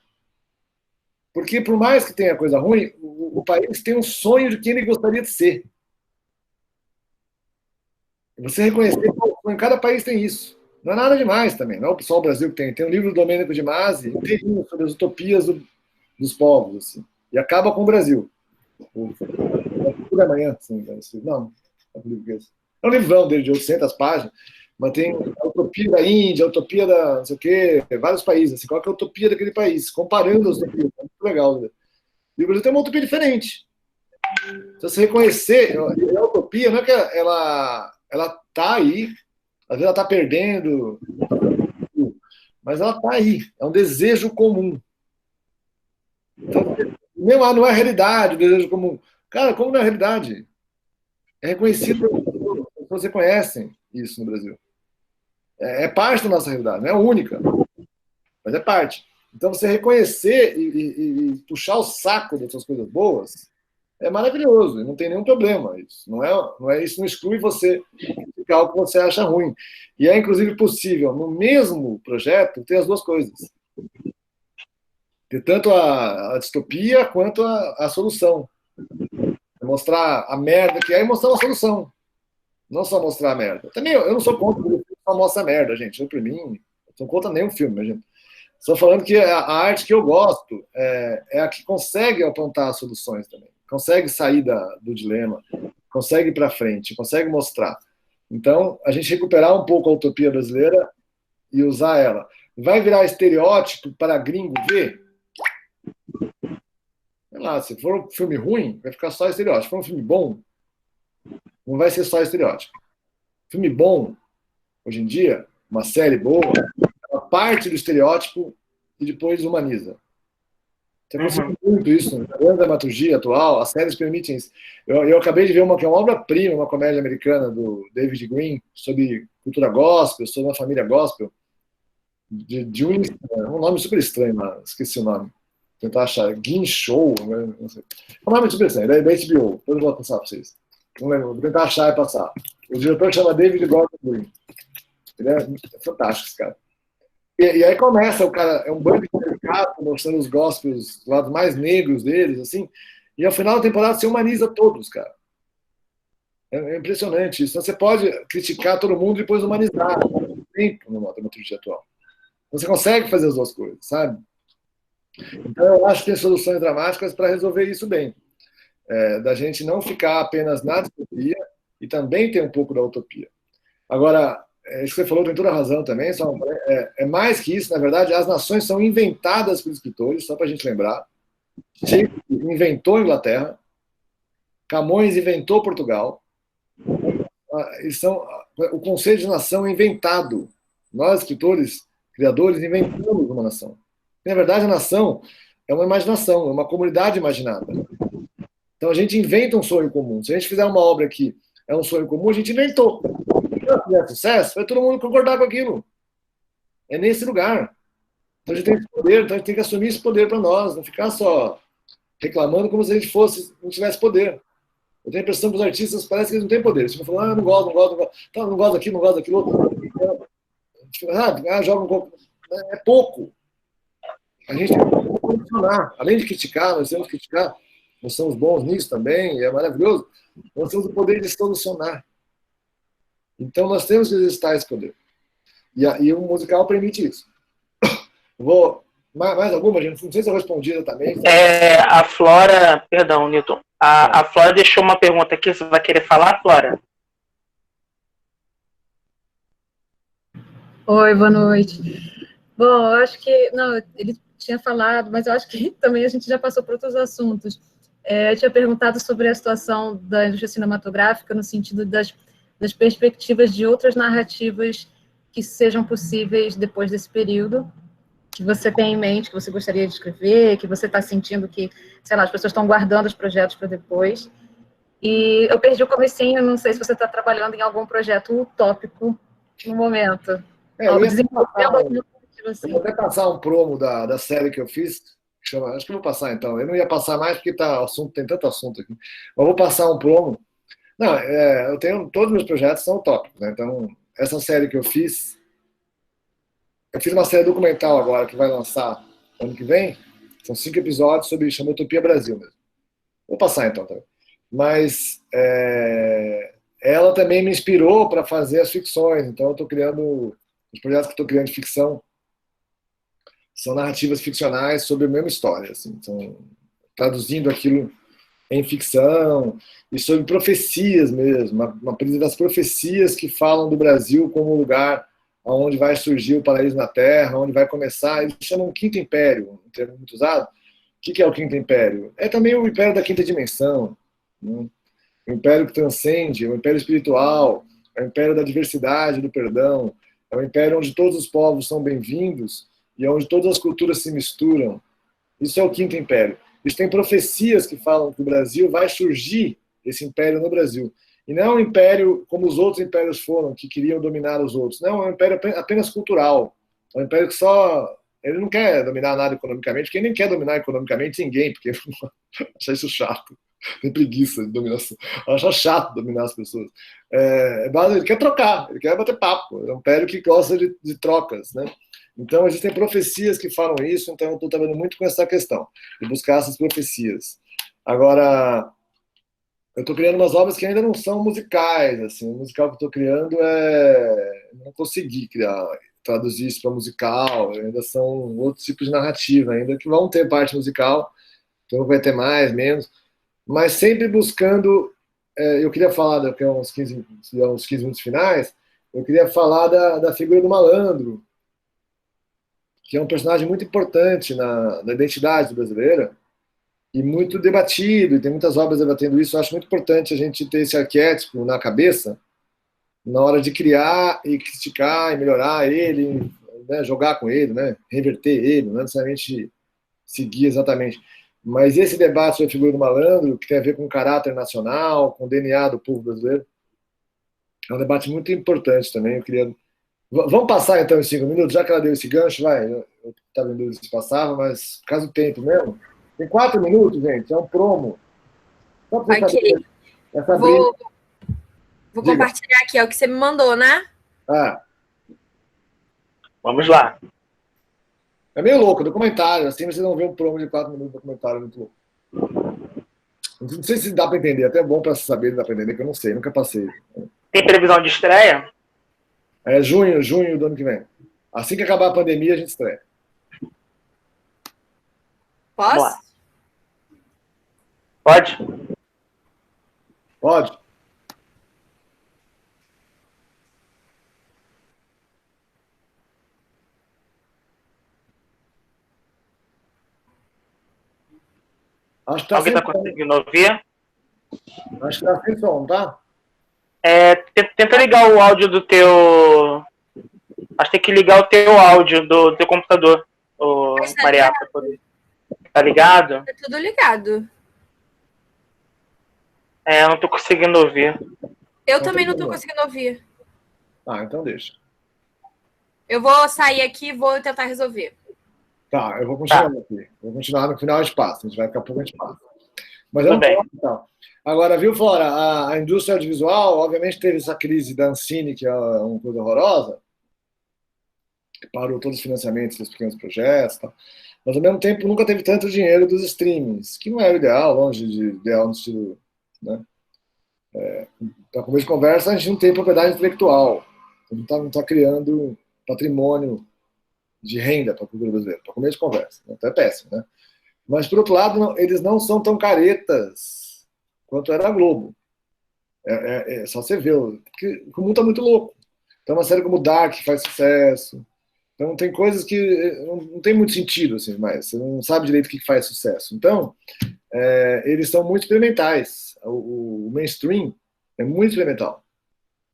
Porque, por mais que tenha coisa ruim, o país tem um sonho de quem ele gostaria de ser. Você reconhecer que em cada país tem isso. Não é nada demais também. Não é só o Brasil que tem. Tem um livro do Domênico de Masi inteirinho sobre as utopias dos povos. Assim. E acaba com o Brasil. O da manhã, assim, não. É um livrão dele de 800 páginas. Mas tem a utopia da Índia, a utopia da não sei o quê, vários países. Assim, qual é a utopia daquele país? Comparando as utopias. É muito legal. Né? E o Brasil tem uma utopia diferente. Se você reconhecer, a utopia não é que ela está aí, às vezes ela está perdendo, mas ela está aí. É um desejo comum. Então, não é realidade o desejo comum. Cara, como não é realidade? É reconhecido, as pessoas reconhecem isso no Brasil. É parte da nossa realidade, não é única, mas é parte. Então, você reconhecer e puxar o saco dessas coisas boas é maravilhoso, e não tem nenhum problema. Isso isso não exclui você de algo que você acha ruim. E é, inclusive, possível, no mesmo projeto, ter as duas coisas. Ter tanto a distopia quanto a solução. Mostrar a merda que é e mostrar uma solução. Não só mostrar a merda. Também eu não sou contra o filme só mostra a merda, gente. Eu, por mim, não sou contra nenhum filme, mas, gente. Estou falando que a arte que eu gosto é a que consegue apontar as soluções também. Consegue sair do dilema, consegue ir para frente, consegue mostrar. Então, a gente recuperar um pouco a utopia brasileira e usar ela. Vai virar estereótipo para gringo ver? Sei lá, se for um filme ruim, vai ficar só estereótipo. Se for um filme bom, não vai ser só estereótipo. Filme bom, hoje em dia, uma série boa, ela parte do estereótipo e depois humaniza. Você consegue muito isso na dramaturgia atual, as séries permitem isso. Eu acabei de ver que é uma obra-prima, uma comédia americana do David Green, sobre cultura gospel, sobre uma família gospel, um nome super estranho, esqueci o nome. Vou tentar achar, Gin Show, não sei. É um nome super estranho, da HBO, depois eu vou passar para vocês. Não lembro, vou tentar achar e passar. O diretor chama David Gordon Green. Ele é fantástico, esse cara. E aí começa, o cara, é um bando de caricato, mostrando os gospels, os lados mais negros deles, assim, e ao final da temporada você humaniza todos, cara. É impressionante isso. Então, você pode criticar todo mundo e depois humanizar. Tempo numa dramaturgia atual. Você consegue fazer as duas coisas, sabe? Então, eu acho que tem soluções dramáticas para resolver isso bem. Da gente não ficar apenas na distopia e também ter um pouco da utopia. Agora, isso que você falou tem toda a razão também, é mais que isso, na verdade, as nações são inventadas por escritores, só para a gente lembrar. Shakespeare inventou a Inglaterra, Camões inventou Portugal, o conceito de nação é inventado. Nós, escritores, criadores, inventamos uma nação. Na verdade, a nação é uma imaginação, é uma comunidade imaginada. Então, a gente inventa um sonho comum. Se a gente fizer uma obra que é um sonho comum, a gente inventou. Se ela fizer sucesso, vai todo mundo concordar com aquilo. É nesse lugar. Então, a gente tem esse poder, então a gente tem que assumir esse poder para nós, não ficar só reclamando como se a gente não tivesse poder. Eu tenho a impressão que os artistas parece que eles não têm poder. Eles ficam falando, não gosto, não gosto, não gosto. Então, não gosto daquilo, não gosto daquilo outro. Joga um pouco. É pouco. A gente tem que condicionar. Além de criticar, nós temos que criticar. Nós somos bons nisso também, é maravilhoso. Nós temos o poder de solucionar. Então, nós temos que exercitar esse poder. E o musical permite isso. Mais alguma, gente? Não sei se eu respondi exatamente. A Flora, perdão, Newton. A Flora deixou uma pergunta aqui. Você vai querer falar, Flora? Oi, boa noite. Bom, eu acho que... Não, ele tinha falado, mas eu acho que também a gente já passou por outros assuntos. Eu tinha perguntado sobre a situação da indústria cinematográfica no sentido das nas perspectivas de outras narrativas que sejam possíveis depois desse período, que você tem em mente, que você gostaria de escrever, que você está sentindo que, sei lá, as pessoas estão guardando os projetos para depois. E eu perdi o comecinho, não sei se você está trabalhando em algum projeto utópico no momento. Eu vou até passar um promo da série que eu fiz, que chama, acho que eu vou passar então. Eu não ia passar mais porque tem tanto assunto aqui. Mas vou passar um promo. Não, eu tenho, todos os meus projetos são utópicos, né? Então, essa série que eu fiz uma série documental agora que vai lançar ano que vem. São 5 episódios chama Utopia Brasil mesmo. Vou passar então também. Mas ela também me inspirou para fazer as ficções. Então, eu estou criando os projetos que estou criando de ficção são narrativas ficcionais sobre a mesma história, assim, traduzindo aquilo em ficção e sobre profecias mesmo, uma brisa das profecias que falam do Brasil como um lugar onde vai surgir o paraíso na Terra, onde vai começar. Eles chamam o Quinto Império, um termo muito usado. O que é o Quinto Império? É também o Império da Quinta Dimensão, né? O Império que transcende, o Império espiritual, é o Império da diversidade, do perdão, é o Império onde todos os povos são bem-vindos e onde todas as culturas se misturam. Isso é o Quinto Império. Isso tem profecias que falam que o Brasil vai surgir, esse império no Brasil. E não é um império como os outros impérios foram, que queriam dominar os outros. Não, é um império apenas cultural. É um império que ele não quer dominar nada economicamente, porque ele nem quer dominar economicamente ninguém, porque acha isso chato. Tem preguiça de dominação. Acha chato dominar as pessoas. Ele quer trocar, ele quer bater papo. É um império que gosta de trocas, né? Então, existem profecias que falam isso, então eu estou trabalhando muito com essa questão, de buscar essas profecias. Agora, eu estou criando umas obras que ainda não são musicais, assim, o musical que eu estou criando não consegui traduzir isso para musical, ainda são outros tipos de narrativa, ainda que vão ter parte musical, então vai ter mais, menos, mas sempre buscando, eu queria falar, daqui a uns 15 minutos finais, eu queria falar da figura do malandro, que é um personagem muito importante na identidade brasileira e muito debatido, e tem muitas obras debatendo isso. Eu acho muito importante a gente ter esse arquétipo na cabeça na hora de criar e criticar e melhorar ele, né, jogar com ele, né, reverter ele, não necessariamente seguir exatamente. Mas esse debate sobre a figura do malandro, que tem a ver com o caráter nacional, com o DNA do povo brasileiro, é um debate muito importante também. Eu queria... Vamos passar então em 5 minutos, já que ela deu esse gancho, vai. Eu estava em dúvida se passava, mas por causa do tempo mesmo. Tem 4 minutos, gente, é um promo. Só para você Ok. Vou compartilhar aqui, é o que você me mandou, né? Vamos lá. É meio louco, documentário, assim você não vê um promo de 4 minutos de documentário muito louco. Não sei se dá para entender, até é bom para saber se dá para entender, que eu não sei, nunca passei. Tem previsão de estreia? É junho do ano que vem. Assim que acabar a pandemia, a gente estreia. Posso? Pode? Pode. Acho que tá Alguém está conseguindo ouvir? Acho que tá sem som, tá? Tenta ligar o áudio do teu... Acho que tem que ligar o teu áudio do teu computador, Maria. Tá ligado? Tá tudo ligado. Eu não tô conseguindo ouvir. Eu também não tô conseguindo ouvir. Então deixa. Eu vou sair aqui e vou tentar resolver. Tá, eu vou continuar aqui. Vou continuar no final espaço. A gente vai ficar pouco espaço. Mas Tudo bem. Então. Agora, viu, Flora? A indústria audiovisual, obviamente, teve essa crise da Ancine, que é uma coisa horrorosa, que parou todos os financiamentos dos pequenos projetos, tá? Mas, ao mesmo tempo, nunca teve tanto dinheiro dos streamings, que não é o ideal, longe de ideal no estilo... Né? Para começo de conversa, a gente não tem propriedade intelectual. A gente não está criando patrimônio de renda para a cultura brasileira, para começo de conversa. Então é péssimo, né? Mas, por outro lado, eles não são tão caretas quanto era a Globo. Só você ver, porque o mundo está muito louco. Então, uma série como Dark faz sucesso. Então, tem coisas que não tem muito sentido, assim, mais. Você não sabe direito o que faz sucesso. Então, eles são muito experimentais. O mainstream é muito experimental.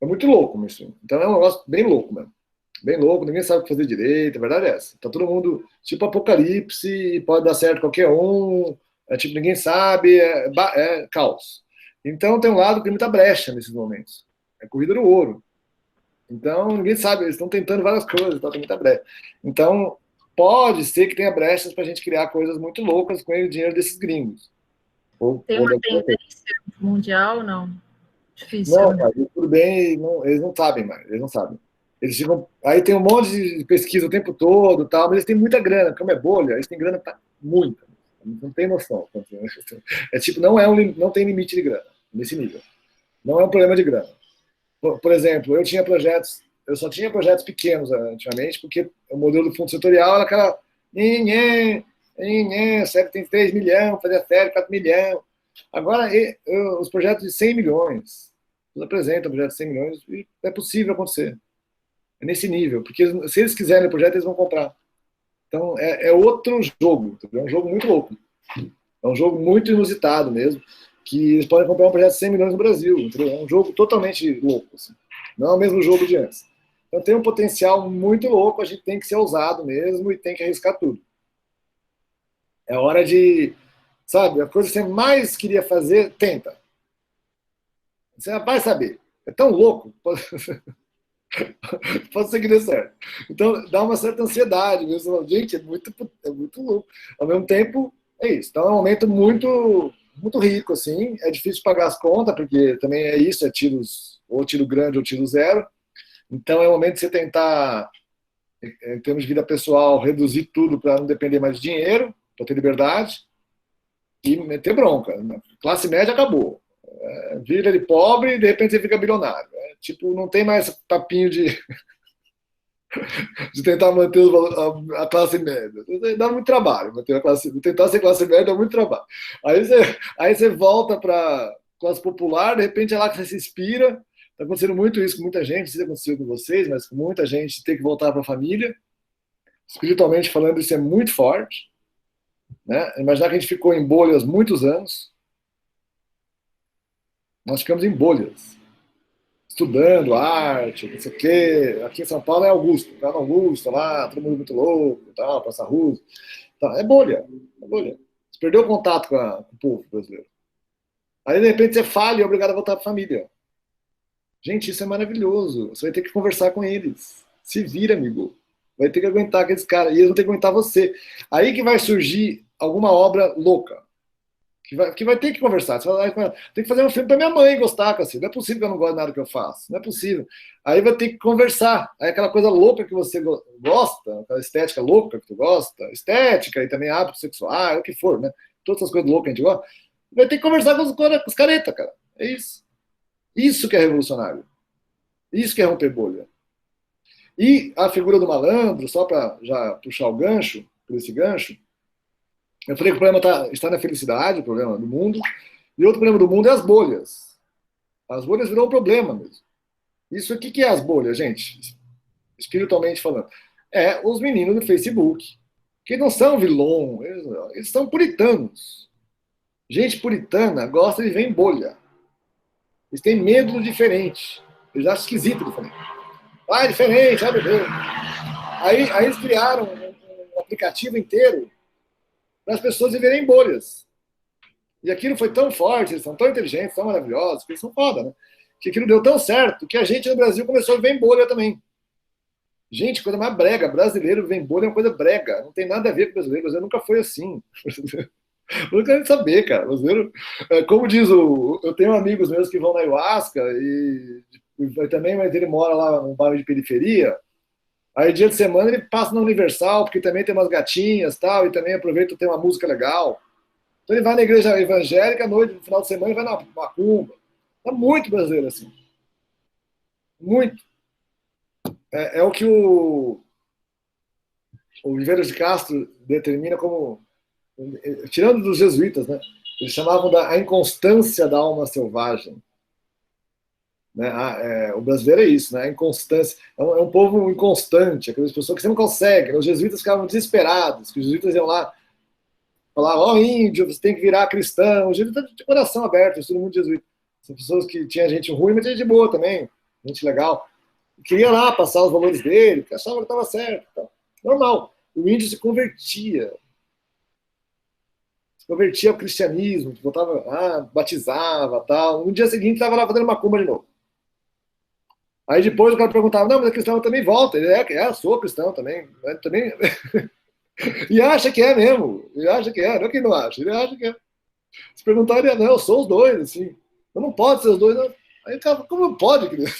É muito louco isso. Então é um negócio bem louco mesmo. Bem louco, ninguém sabe o que fazer direito, a verdade é essa. Tá todo mundo, tipo apocalipse, pode dar certo qualquer um, tipo, ninguém sabe, é caos. Então tem um lado que tem muita brecha nesses momentos. É corrida no ouro. Então ninguém sabe, eles estão tentando várias coisas, então tem muita brecha. Então pode ser que tenha brechas para a gente criar coisas muito loucas com o dinheiro desses gringos. Tem uma tendência mundial, não? Difícil. Não, cara, tudo bem, eles não sabem mais, eles não sabem. Eles ficam, aí tem um monte de pesquisa o tempo todo, tal, mas eles têm muita grana, como é bolha, eles têm grana pra muita. Não tem noção. É tipo, não tem limite de grana nesse nível. Não é um problema de grana. Por exemplo, eu só tinha projetos pequenos antigamente, porque o modelo do fundo setorial era aquela série tem 3 milhões, fazer a série 4 milhões. Agora, os projetos de 100 milhões, eles apresentam projetos de 100 milhões e é possível acontecer. É nesse nível, porque se eles quiserem o projeto, eles vão comprar. Então, é outro jogo, é um jogo muito louco. É um jogo muito inusitado mesmo, que eles podem comprar um projeto de 100 milhões no Brasil. Entendeu? É um jogo totalmente louco. Assim. Não é o mesmo jogo de antes. Então, tem um potencial muito louco, a gente tem que ser ousado mesmo e tem que arriscar tudo. É hora de, sabe, a coisa que você mais queria fazer, tenta. Você vai saber. É tão louco. Pode ser que dê certo. Então, dá uma certa ansiedade mesmo. Gente, é muito louco. Ao mesmo tempo, é isso. Então, é um momento muito, muito rico, assim. É difícil pagar as contas, porque também é isso, é tiros, ou tiro grande ou tiro zero. Então, é o momento de você tentar, em termos de vida pessoal, reduzir tudo para não depender mais de dinheiro, para ter liberdade, e meter bronca. Classe média acabou. Vira de pobre e de repente você fica bilionário. Tipo, não tem mais papinho de tentar manter a classe média. Dá muito trabalho tentar ser classe média dá muito trabalho. Aí você volta para classe popular, de repente é lá que você se inspira. Está acontecendo muito isso com muita gente, não sei se aconteceu com vocês, mas com muita gente tem que voltar para a família. Espiritualmente falando, isso é muito forte. Né? Imaginar que a gente ficou em bolhas muitos anos. Nós ficamos em bolhas, estudando arte, não sei o quê. Aqui em São Paulo é Augusto, tá no Augusto, lá, todo mundo muito louco, tal, passa rua. Tá, é bolha. Você perdeu o contato com o povo brasileiro. Aí, de repente, você falha e é obrigado a voltar para a família. Gente, isso é maravilhoso. Você vai ter que conversar com eles. Se vira, amigo. Vai ter que aguentar aqueles caras. E eles vão ter que aguentar você. Aí que vai surgir alguma obra louca. Que vai ter que conversar. Você vai tem que fazer um filme para minha mãe gostar, assim. Não é possível que eu não goste de nada que eu faço. Não é possível. Aí vai ter que conversar. Aí aquela coisa louca que você gosta, aquela estética louca que tu gosta, estética e também hábito sexual, o que for, né? Todas essas coisas loucas que a gente gosta. Vai ter que conversar com os caretas, cara. É isso. Isso que é revolucionário. Isso que é romper bolha. E a figura do malandro, só para já puxar o gancho, por esse gancho, eu falei que o problema está na felicidade, o problema do mundo, e outro problema do mundo é as bolhas. As bolhas viram um problema mesmo. Isso aqui que é as bolhas, gente? Espiritualmente falando. É os meninos do Facebook, que não são vilões, eles são puritanos. Gente puritana gosta de ver em bolha. Eles têm medo do diferente. Eles acham esquisito o diferente. Ah, é diferente, meu Deus. Aí eles criaram um aplicativo inteiro para as pessoas viverem em bolhas. E aquilo foi tão forte, eles são tão inteligentes, tão maravilhosos, que eles são foda, né? Que aquilo deu tão certo que a gente no Brasil começou a viver em bolha também. Gente, coisa mais brega. Brasileiro viver em bolha é uma coisa brega. Não tem nada a ver com brasileiro. O brasileiro nunca foi assim. Não quero saber, cara. Brasileiro, como diz eu tenho amigos meus que vão na ayahuasca e também, mas ele mora lá num bairro de periferia. Aí dia de semana ele passa na Universal, porque também tem umas gatinhas tal, e também aproveita ter uma música legal. Então ele vai na igreja evangélica à noite, no final de semana, e vai na macumba. Tá muito brasileiro assim. Muito. É o que o Viveiros de Castro determina como, tirando dos jesuítas, né? Eles chamavam a inconstância da alma selvagem. Né? O brasileiro é isso, né? A inconstância. É um povo inconstante, aquelas pessoas que você não consegue. Os jesuítas ficavam desesperados, que os jesuítas iam lá falar: ó, índio, você tem que virar cristão. Os jesuítas de coração aberto, todo mundo jesuíta. São pessoas que tinha gente ruim, mas tinha gente boa também. gente legal. Queria lá passar os valores dele, porque achava que estava certo. Então. Normal. O índio se convertia. Se convertia ao cristianismo, voltava lá, batizava tal. No dia seguinte estava lá fazendo macumba de novo. Aí depois o cara perguntava, não, mas a cristão também volta. Ele sou cristão também. Também... E acha que é mesmo. Ele acha que é, não é que não acha. Ele acha que é. Se perguntar, ele não, eu sou os dois, assim. Eu não pode ser os dois. Não. Aí o cara, como não pode, criança?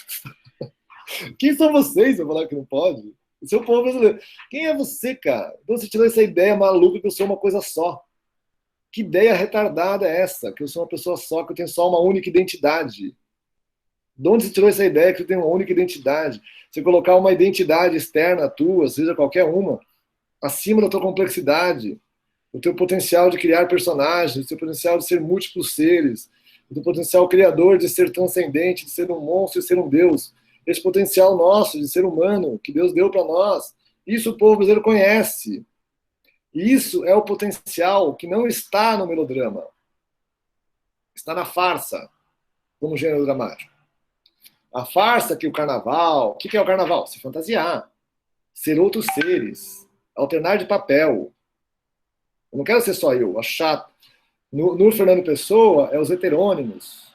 Quem são vocês pra falar que não pode? O seu povo brasileiro. Quem é você, cara? Então você tirou essa ideia maluca que eu sou uma coisa só. Que ideia retardada é essa? Que eu sou uma pessoa só, que eu tenho só uma única identidade. De onde você tirou essa ideia que eu tenho uma única identidade? Você colocar uma identidade externa tua, seja qualquer uma, acima da tua complexidade, o teu potencial de criar personagens, o teu potencial de ser múltiplos seres, o teu potencial criador de ser transcendente, de ser um monstro e ser um deus. Esse potencial nosso de ser humano que Deus deu para nós, isso o povo brasileiro conhece. Isso é o potencial que não está no melodrama. Está na farsa, como gênero dramático. A farsa que o carnaval... O que é o carnaval? Se fantasiar. Ser outros seres. Alternar de papel. Eu não quero ser só eu, acho chato. No Fernando Pessoa, é os heterônimos.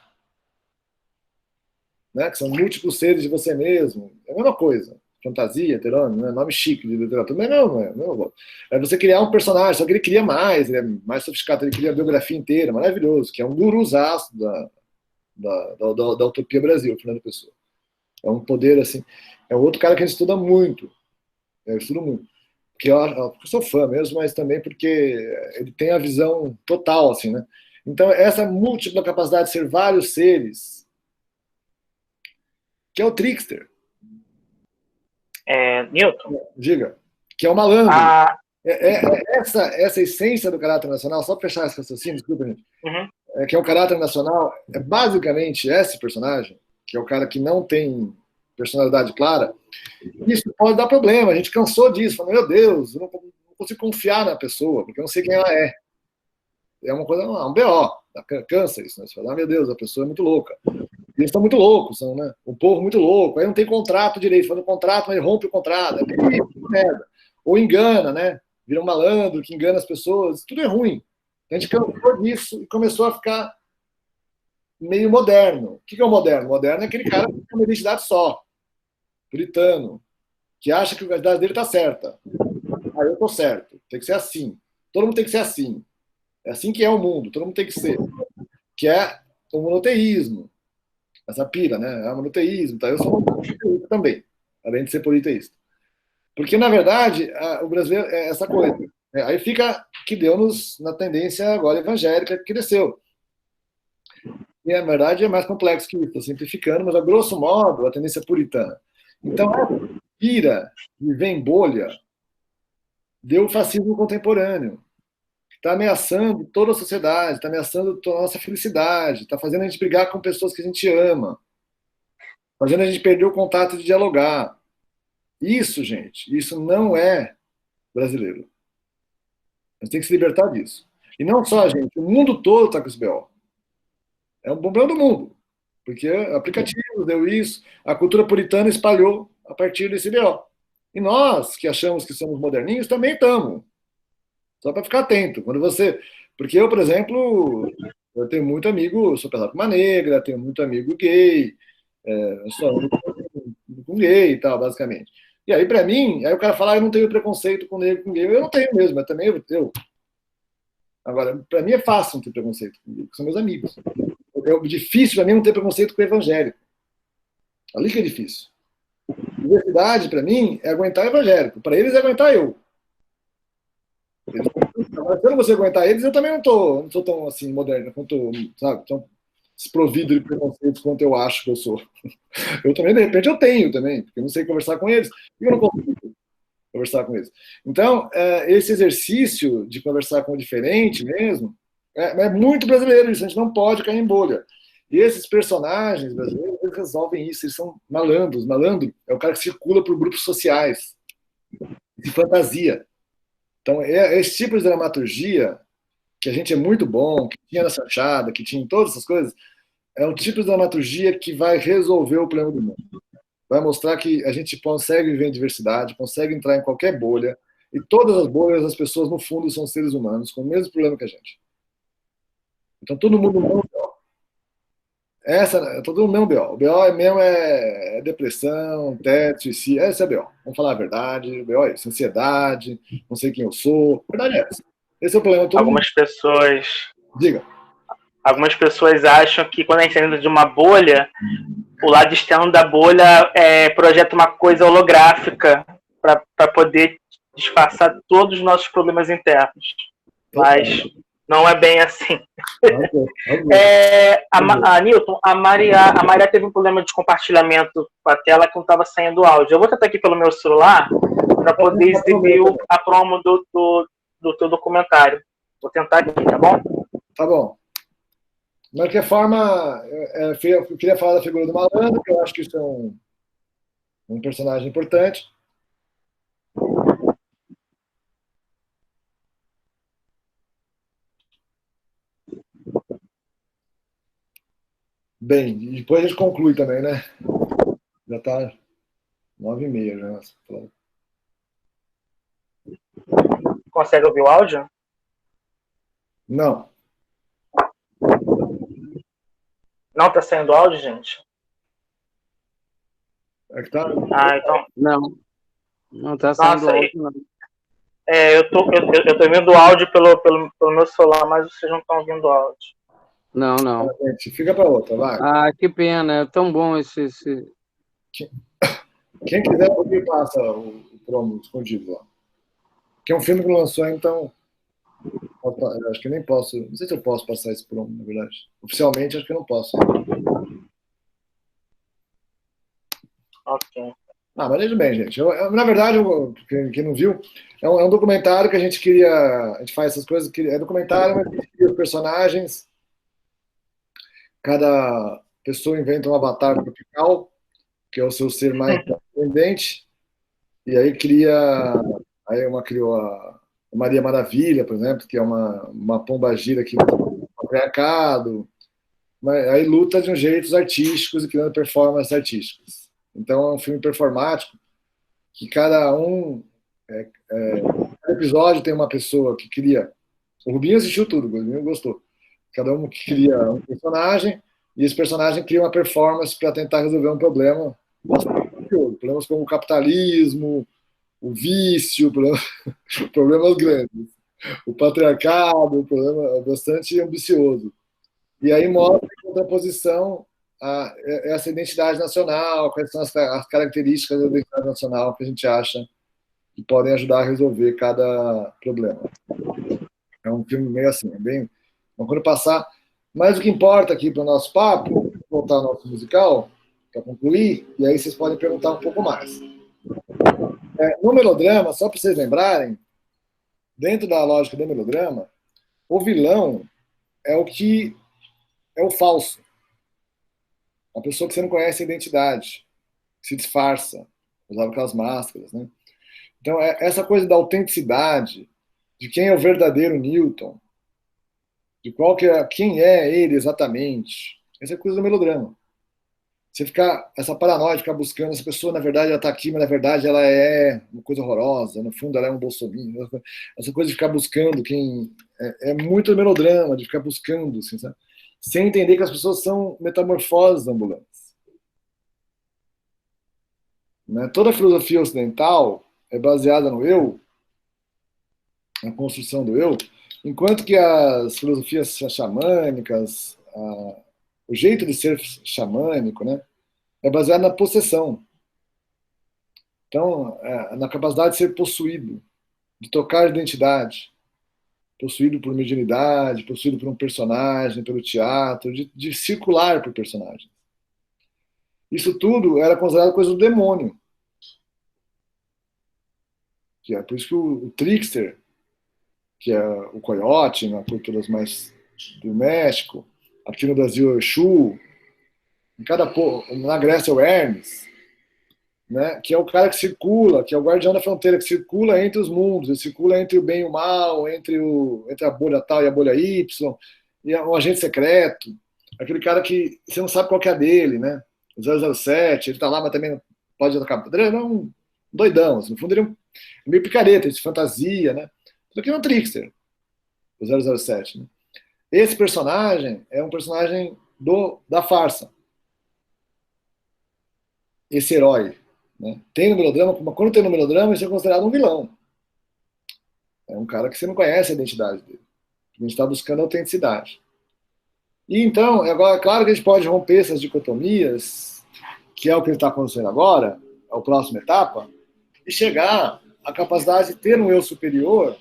Né? Que são múltiplos seres de você mesmo. É a mesma coisa. Fantasia, heterônimo, né? Nome chique de literatura. Mas não. É você criar um personagem, só que ele cria mais, ele é mais sofisticado, ele cria a biografia inteira, maravilhoso, que é um guruzaço da Utopia Brasil, Fernando Pessoa. É um poder, assim. É outro cara que a gente estuda muito. Eu estudo muito. Porque eu sou fã mesmo, mas também porque ele tem a visão total, assim, né? Então, essa múltipla capacidade de ser vários seres, que é o trickster. Newton. Diga. Que é o malandro. É Essa essência do caráter nacional, só para fechar esse raciocínio, desculpa, gente. Uhum. Que é o caráter nacional, é basicamente esse personagem, que é o cara que não tem personalidade clara. Isso pode dar problema, a gente cansou disso, falando, meu Deus, eu não consigo confiar na pessoa, porque eu não sei quem ela é. É uma coisa, um BO, cansa isso, né? Você fala, meu Deus, a pessoa é muito louca. E eles estão muito loucos, são, né? O povo muito louco, aí não tem contrato direito, faz um contrato, mas rompe o contrato, é merda. Ou engana, né? Vira um malandro que engana as pessoas, tudo é ruim. A gente cansou disso e começou a ficar meio moderno. O que é o moderno? O moderno é aquele cara que tem uma identidade só, puritano, que acha que a identidade dele está certa. Eu estou certo, tem que ser assim. Todo mundo tem que ser assim. É assim que é o mundo, todo mundo tem que ser. Que é o monoteísmo. Essa pira, né? É o monoteísmo. Tá? Eu sou monoteísta também, além de ser politeísta. Porque, na verdade, o brasileiro é essa coisa. Aí fica que deu-nos na tendência agora evangélica que cresceu. E, na verdade, é mais complexo que isso, estou simplificando, mas, a grosso modo, a tendência puritana. Então, a pira que vem bolha deu o fascismo contemporâneo. Está ameaçando toda a sociedade, está ameaçando toda a nossa felicidade, está fazendo a gente brigar com pessoas que a gente ama, fazendo a gente perder o contato de dialogar. Isso, gente, isso não é brasileiro. A gente tem que se libertar disso. E não só a gente, o mundo todo está com esse BO. É um problema do mundo. Porque aplicativo deu isso, a cultura puritana espalhou a partir desse BO. E nós, que achamos que somos moderninhos, também estamos. Só para ficar atento. Quando você... Porque eu, por exemplo, eu tenho muito amigo, eu sou casado com uma negra, tenho muito amigo gay, eu sou amigo com gay e tal, basicamente. E aí, para mim, aí o cara fala, eu não tenho preconceito com negro, com gay. Eu não tenho mesmo, mas também eu. Agora, para mim é fácil não ter preconceito com gay, porque são meus amigos. É difícil para mim não ter preconceito com o evangélico. Ali que é difícil. Diversidade, para mim, é aguentar o evangélico. Para eles, é aguentar eu. Agora, se eu não vou aguentar eles, eu também não sou tão assim, moderno, quanto, sabe, tão desprovido de preconceitos quanto eu acho que eu sou. Eu também, de repente, eu tenho também, porque eu não sei conversar com eles, e eu não consigo conversar com eles. Então, esse exercício de conversar com o diferente mesmo, é muito brasileiro isso, a gente não pode cair em bolha. E esses personagens brasileiros, eles resolvem isso, eles são malandros. Malandro é o cara que circula por grupos sociais, de fantasia. Então, esse tipo de dramaturgia, que a gente é muito bom, que tinha na Sanchada, que tinha em todas essas coisas, é um tipo de dramaturgia que vai resolver o problema do mundo. vai mostrar que a gente consegue viver em diversidade, consegue entrar em qualquer bolha, e todas as bolhas, as pessoas, no fundo, são seres humanos, com o mesmo problema que a gente. Então, todo mundo não todo mundo mesmo BO. O BO é depressão, tédio, suicídio. Esse é BO. Vamos falar a verdade. O BO é isso. Ansiedade, não sei quem eu sou. A verdade é essa. Esse é o problema. Diga. Algumas pessoas acham que quando a gente entra de uma bolha, o lado externo da bolha projeta uma coisa holográfica para poder disfarçar todos os nossos problemas internos. Mas não é bem assim. Newton, a Maria teve um problema de compartilhamento com a tela que não estava saindo áudio. Eu vou tentar aqui pelo meu celular para poder exibir a promo do teu documentário. Vou tentar aqui, tá bom? Tá bom. De qualquer forma, eu queria falar da figura do malandro, que eu acho que isso é um personagem importante. Bem, e depois a gente conclui também, né? Já está 9h30 já. Consegue ouvir o áudio? Não. Não está saindo áudio, gente? É que tá... então... Não está saindo áudio, não. Eu tô ouvindo o áudio pelo meu celular, mas vocês não estão ouvindo o áudio. Não. Gente, fica para outra, vai. Ah, que pena. É tão bom esse... Quem quiser ouvir, passa o promo escondido lá. Que é um filme que lançou, então... Eu acho que eu nem posso... Não sei se eu posso passar esse promo, na verdade. Oficialmente, acho que eu não posso. Ok. Mas veja bem, gente. Na verdade, quem não viu, é um documentário que a gente queria... A gente faz essas coisas... É documentário, mas a gente cria os personagens... Cada pessoa inventa um avatar tropical, que é o seu ser mais independente, e aí criou a Maria Maravilha, por exemplo, que é uma pombagira que luta contra o patriarcado, mas aí luta de um jeito artísticos e criando performances artísticas. Então é um filme performático, que cada episódio tem uma pessoa que cria. O Rubinho assistiu tudo, o Rubinho gostou. Cada um que cria um personagem, e esse personagem cria uma performance para tentar resolver um problema bastante curioso. Problemas como o capitalismo, o vício, problemas grandes. O patriarcado, um problema bastante ambicioso. E aí mostra em contraposição essa identidade nacional, quais são as características da identidade nacional que a gente acha que podem ajudar a resolver cada problema. É um filme meio assim, bem... Então, quando passar... Mas o que importa aqui para o nosso papo, voltar ao nosso musical, para concluir, e aí vocês podem perguntar um pouco mais. No melodrama, só para vocês lembrarem, dentro da lógica do melodrama, o vilão é o falso. A pessoa que você não conhece a identidade, que se disfarça, usando aquelas máscaras, né? Então, essa coisa da autenticidade, de quem é o verdadeiro Newton, de quem é ele exatamente. Essa é coisa do melodrama. Você essa paranoia de ficar buscando, essa pessoa, na verdade, ela está aqui, mas na verdade ela é uma coisa horrorosa, no fundo ela é um bolsominion. Essa coisa de ficar buscando quem... É muito melodrama, de ficar buscando, assim, sabe? Sem entender que as pessoas são metamorfoses ambulantes. Né? Toda a filosofia ocidental é baseada no eu, na construção do eu, enquanto que as filosofias xamânicas, o jeito de ser xamânico, né, é baseado na possessão. Então, na capacidade de ser possuído, de tocar a identidade, possuído por mediunidade, possuído por um personagem, pelo teatro, de circular por personagem. Isso tudo era considerado coisa do demônio. Que é por isso que o trickster, que é o coiote, nas culturas mais do México, aqui no Brasil é o Exu, na Grécia é o Hermes, né? Que é o cara que circula, que é o guardião da fronteira, que circula entre os mundos, ele circula entre o bem e o mal, entre a bolha tal e a bolha Y, e é um agente secreto, aquele cara que você não sabe qual que é a dele, né? O 007, ele tá lá, mas também pode atacar pedreiro, é um doidão. Assim, no fundo, ele é meio picareta, de fantasia, né? Isso aqui é um trickster, o 007. Né? Esse personagem é um personagem da farsa. Esse herói. Né? Tem no melodrama, mas quando tem no melodrama, isso é considerado um vilão. É um cara que você não conhece a identidade dele. A gente está buscando autenticidade. E então, agora, é claro que a gente pode romper essas dicotomias, que é o que está acontecendo agora, a próxima etapa, e chegar à capacidade de ter um eu superior,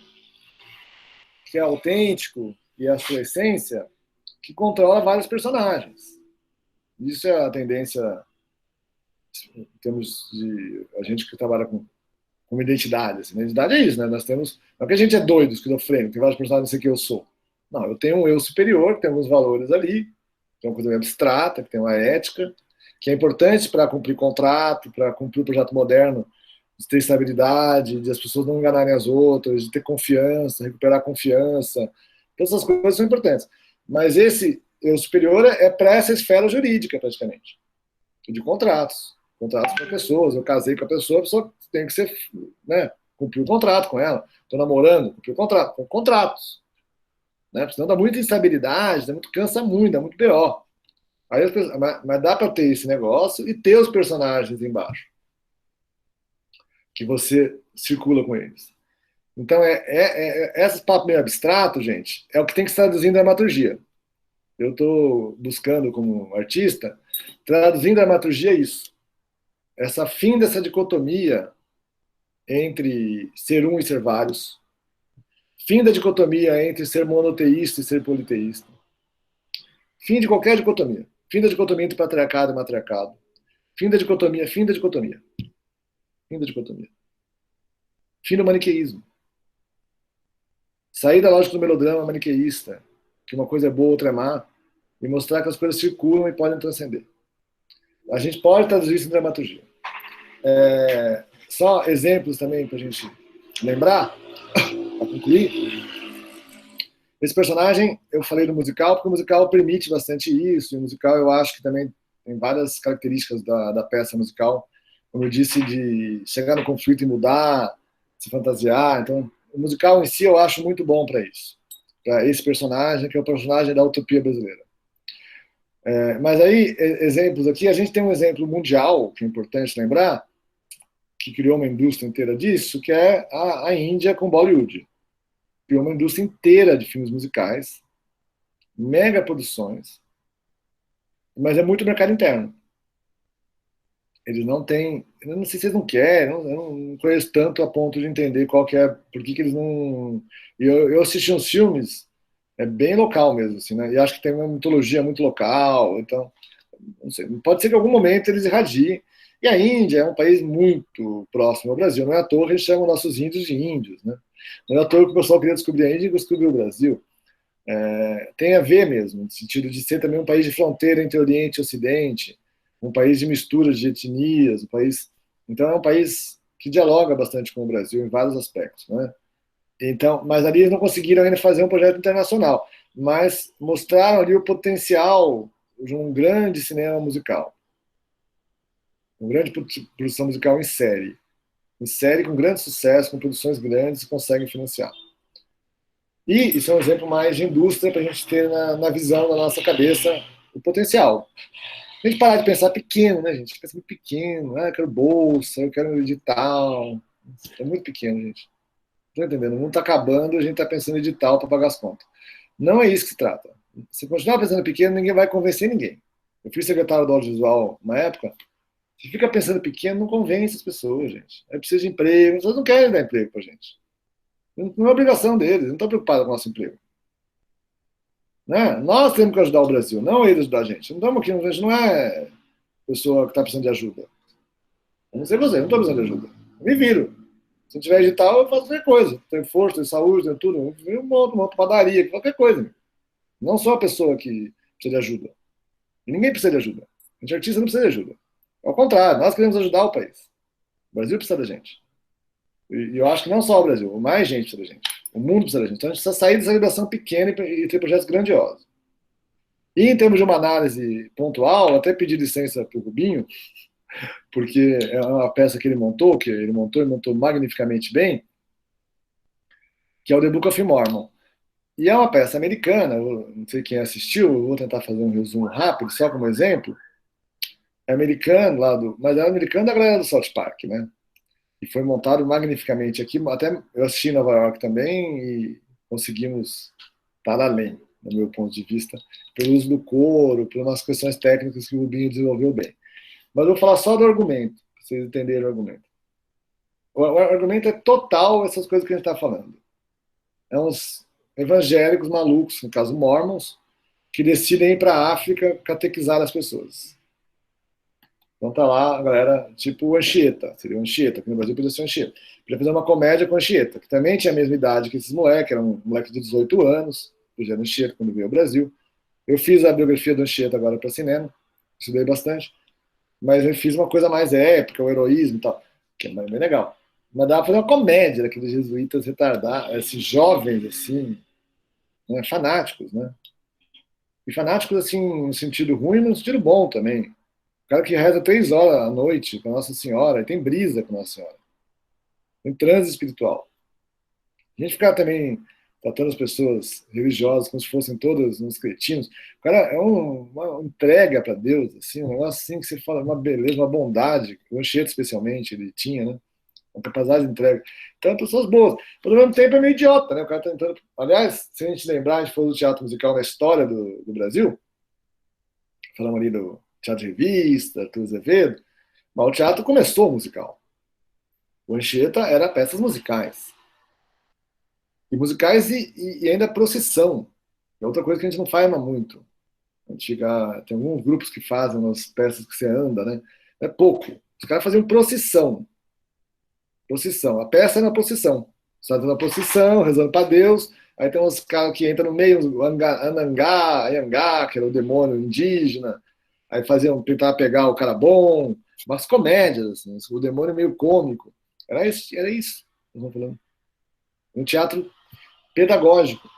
que é autêntico e a sua essência, que controla vários personagens. Isso é a tendência, em termos de a gente que trabalha com identidade. Assim. Identidade é isso, né? Nós temos. Não é que a gente é doido, esquizofrênico, tem vários personagens, não sei o que eu sou. Não, eu tenho um eu superior, que tem alguns valores ali, tem uma coisa meio abstrata, que tem uma ética, que é importante para cumprir contrato, para cumprir o projeto moderno, de ter estabilidade, de as pessoas não enganarem as outras, de ter confiança, recuperar a confiança. Todas essas coisas são importantes. Mas esse eu superior é para essa esfera jurídica, praticamente, de contratos. Contratos com pessoas. Eu casei com a pessoa tem que ser, né, cumprir o contrato com ela. Estou namorando, cumprir o contrato. Com contratos. Né? Porque senão dá muita instabilidade, cansa muito, dá muito pior. Aí, mas dá para ter esse negócio e ter os personagens embaixo. Que você circula com eles. Então, esses papos meio abstratos, gente, é o que tem que se traduzir em dramaturgia. Eu estou buscando, como artista, traduzir em dramaturgia isso. Essa fim dessa dicotomia entre ser um e ser vários. Fim da dicotomia entre ser monoteísta e ser politeísta. Fim de qualquer dicotomia. Fim da dicotomia entre patriarcado e matriarcado. Fim da dicotomia, fim da dicotomia. Fim da dicotomia. Fim do maniqueísmo. Sair da lógica do melodrama maniqueísta, que uma coisa é boa, outra é má, e mostrar que as coisas circulam e podem transcender. A gente pode traduzir isso em dramaturgia. Só exemplos também para a gente lembrar, para concluir. Esse personagem, eu falei do musical, porque o musical permite bastante isso, e o musical eu acho que também tem várias características da peça musical, como eu disse, de chegar no conflito e mudar, se fantasiar. Então, o musical em si eu acho muito bom para isso, para esse personagem, que é o personagem da utopia brasileira. Mas aí, exemplos aqui, a gente tem um exemplo mundial, que é importante lembrar, que criou uma indústria inteira disso, que é a Índia com Bollywood. Criou uma indústria inteira de filmes musicais, mega produções, mas é muito mercado interno. Eles não têm, eu não sei se eles não querem, eu não conheço tanto a ponto de entender qual que é, por que eles não... Eu assisti uns filmes, é bem local mesmo, assim, né? E acho que tem uma mitologia muito local, então, não sei, pode ser que em algum momento eles irradiem. E a Índia é um país muito próximo ao Brasil, não é à toa que eles chamam nossos índios de índios, né? Não é à toa que o pessoal queria descobrir a Índia e descobriu o Brasil. Tem a ver mesmo, no sentido de ser também um país de fronteira entre Oriente e Ocidente, um país de mistura de etnias, um país... Então é um país que dialoga bastante com o Brasil em vários aspectos, né? Então, mas ali eles não conseguiram ainda fazer um projeto internacional, mas mostraram ali o potencial de um grande cinema musical, uma grande produção musical em série com grande sucesso, com produções grandes e conseguem financiar. E isso é um exemplo mais de indústria para a gente ter na visão da nossa cabeça o potencial. A gente parar de pensar pequeno, né, gente? Pensa muito pequeno. Eu quero bolsa, eu quero edital. É muito pequeno, gente. Estou entendendo? O mundo está acabando e a gente está pensando em edital para pagar as contas. Não é isso que se trata. Se continuar pensando pequeno, ninguém vai convencer ninguém. Eu fui secretário do audiovisual na época. Se fica pensando pequeno, não convence as pessoas, gente. É preciso de emprego. As pessoas não querem dar emprego para a gente. Não é obrigação deles. Não estão preocupados com o nosso emprego. Né? Nós temos que ajudar o Brasil, não eles ajudar a gente. Não estamos aqui, a gente não é pessoa que está precisando de ajuda. Eu não sei você, eu não estou precisando de ajuda. Eu me viro. Se tiver edital, eu faço qualquer coisa. Tenho força, tenho saúde, tenho tudo. Eu viro uma padaria, qualquer coisa. Não sou a pessoa que precisa de ajuda. E ninguém precisa de ajuda. A gente artista não precisa de ajuda. Ao contrário, nós queremos ajudar o país. O Brasil precisa da gente. E eu acho que não só o Brasil, mais gente precisa da gente. O mundo precisa da gente. Então a gente precisa sair dessa ligação pequena e ter projetos grandiosos. E em termos de uma análise pontual, até pedir licença para o Rubinho, porque é uma peça que ele montou e montou magnificamente bem, que é o The Book of Mormon. E é uma peça americana, não sei quem assistiu, eu vou tentar fazer um resumo rápido, só como exemplo. É americano mas é americano da galera do South Park, né? E foi montado magnificamente aqui, até eu assisti em Nova York também e conseguimos estar além, do meu ponto de vista, pelo uso do coro, por umas questões técnicas que o Rubinho desenvolveu bem. Mas eu vou falar só do argumento, para vocês entenderem o argumento. O argumento é total essas coisas que a gente está falando. É uns evangélicos malucos, no caso mormons, que decidem ir para a África catequizar as pessoas. Então tá lá a galera, tipo o Anchieta, seria o Anchieta, que no Brasil podia ser o Anchieta. Podia fazer uma comédia com o Anchieta, que também tinha a mesma idade que esses moleques, era um moleque de 18 anos, eu já era Anchieta quando veio ao Brasil. Eu fiz a biografia do Anchieta agora para cinema, estudei bastante, mas eu fiz uma coisa mais épica, o heroísmo e tal, que é bem legal. Mas dava pra fazer uma comédia daqueles jesuítas retardados, esses jovens, assim, né, fanáticos, né? E fanáticos, assim, no sentido ruim, mas no sentido bom também. O cara que reza 3 horas à noite com a Nossa Senhora, e tem brisa com a Nossa Senhora. Tem transe espiritual. A gente ficar também tratando as pessoas religiosas como se fossem todas uns cretinos. O cara é uma entrega para Deus, assim, um negócio assim que você fala, uma beleza, uma bondade, o Anchieta especialmente, ele tinha, né? Uma capacidade de entrega. Então, pessoas boas. Mas, ao mesmo tempo, é meio idiota, né? O cara tá tentando... Aliás, se a gente lembrar, a gente falou do teatro musical na história do Brasil, falamos ali do teatro de revista, Arthur Azevedo, mas o teatro começou musical. O Anchieta era peças musicais. E musicais e ainda procissão. É outra coisa que a gente não faz muito. Tem alguns grupos que fazem umas peças que você anda, né? É pouco. Os caras faziam procissão. Procissão. A peça é na procissão. Você está na procissão, rezando para Deus. Aí tem uns caras que entram no meio, o Anangá, Anhangá, que era o demônio indígena. Aí tentavam pegar o cara bom. Umas comédias, assim, o demônio meio cômico. Era isso que nós falando. Um teatro pedagógico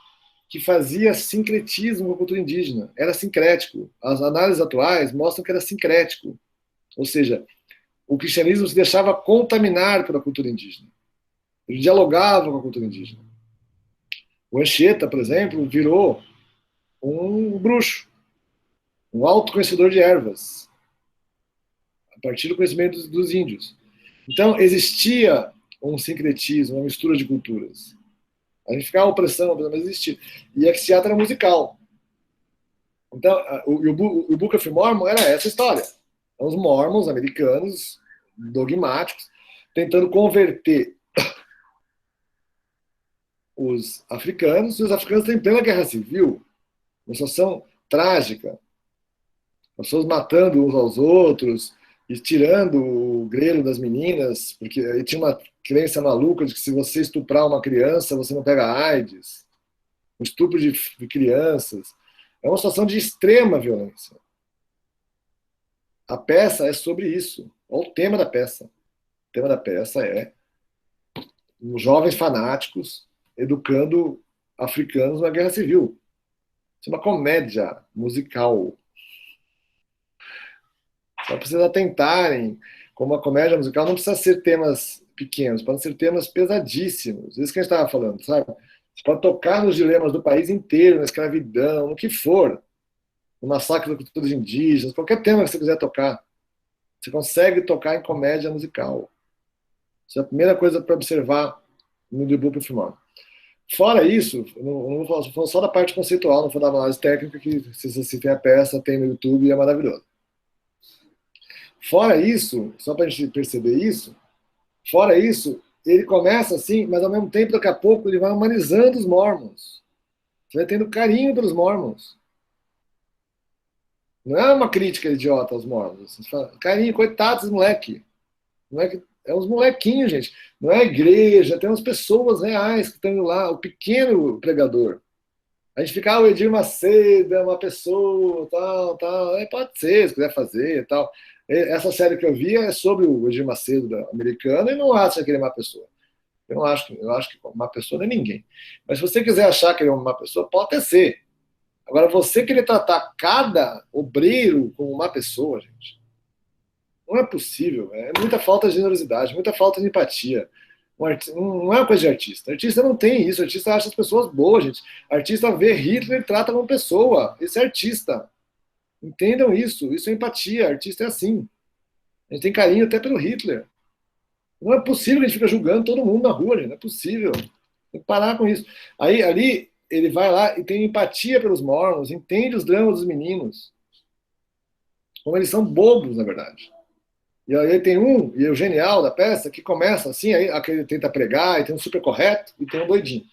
que fazia sincretismo com a cultura indígena. Era sincrético. As análises atuais mostram que era sincrético. Ou seja, o cristianismo se deixava contaminar pela cultura indígena. Ele dialogava com a cultura indígena. O Anchieta, por exemplo, virou um bruxo, um autoconhecedor de ervas, a partir do conhecimento dos índios. Então, existia um sincretismo, uma mistura de culturas. A gente ficava opressão, mas existia. E esse teatro era musical. Então, o Book of Mormon era essa história. Os mormons americanos, dogmáticos, tentando converter os africanos, e os africanos têm plena guerra civil, uma situação trágica. As pessoas matando uns aos outros e tirando o grelho das meninas, porque aí tinha uma crença maluca de que se você estuprar uma criança, você não pega AIDS. Um estupro de crianças. É uma situação de extrema violência. A peça é sobre isso. Olha o tema da peça. O tema da peça é os jovens fanáticos educando africanos na guerra civil. Isso é uma comédia musical. Só precisa atentarem, como a comédia musical não precisa ser temas pequenos, podem ser temas pesadíssimos. Isso que a gente estava falando, sabe? Você pode tocar nos dilemas do país inteiro, na escravidão, no que for, no massacre das culturas indígenas, qualquer tema que você quiser tocar. Você consegue tocar em comédia musical. Isso é a primeira coisa para observar no The Book of Mormon. Fora isso, não vou falar só da parte conceitual, não vou dar uma análise técnica, que se você tem a peça, tem no YouTube e é maravilhoso. Fora isso, só para a gente perceber isso, fora isso, ele começa assim, mas ao mesmo tempo, daqui a pouco, ele vai humanizando os mormons. Você vai tendo carinho pelos mormons. Não é uma crítica idiota aos mormons. Você fala, carinho, coitados dos moleques. É uns molequinhos, gente. Não é igreja, tem umas pessoas reais que estão indo lá, o pequeno pregador. A gente fica, o Edir Macedo é uma pessoa, tal. Pode ser, se quiser fazer, tal. Essa série que eu vi é sobre o Edir Macedo, americano, e não acha que ele é uma pessoa. Eu acho que uma pessoa não é ninguém. Mas se você quiser achar que ele é uma pessoa, pode até ser. Agora, você querer tratar cada obreiro como uma pessoa, gente, Não é possível. É muita falta de generosidade, muita falta de empatia. Não é uma coisa de artista. Artista não tem isso. Artista acha as pessoas boas, gente. Artista vê Hitler e trata como pessoa. Esse é artista. Entendam isso. Isso é empatia. Artista é assim. A gente tem carinho até pelo Hitler. Não é possível que a gente fique julgando todo mundo na rua, gente. Não é possível. Tem que parar com isso. Aí, ali, ele vai lá e tem empatia pelos mormons, entende os dramas dos meninos. Como eles são bobos, na verdade. E aí tem e o genial da peça, que começa assim, aí aquele tenta pregar, e tem um super correto, e tem um doidinho.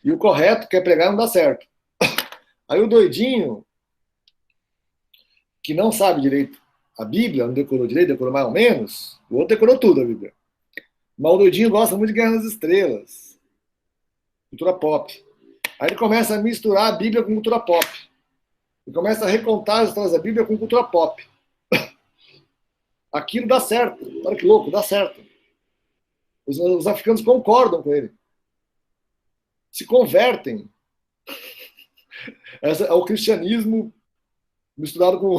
E o correto quer pregar não dá certo. Aí o doidinho, que não sabe direito a Bíblia, não decorou direito, decorou mais ou menos, o outro decorou tudo a Bíblia. Mas o doidinho gosta muito de Guerra nas Estrelas, cultura pop. Aí ele começa a misturar a Bíblia com cultura pop. Ele começa a recontar as histórias da Bíblia com cultura pop. Aquilo dá certo. Olha que louco, dá certo. Os africanos concordam com ele. Se convertem ao cristianismo misturado com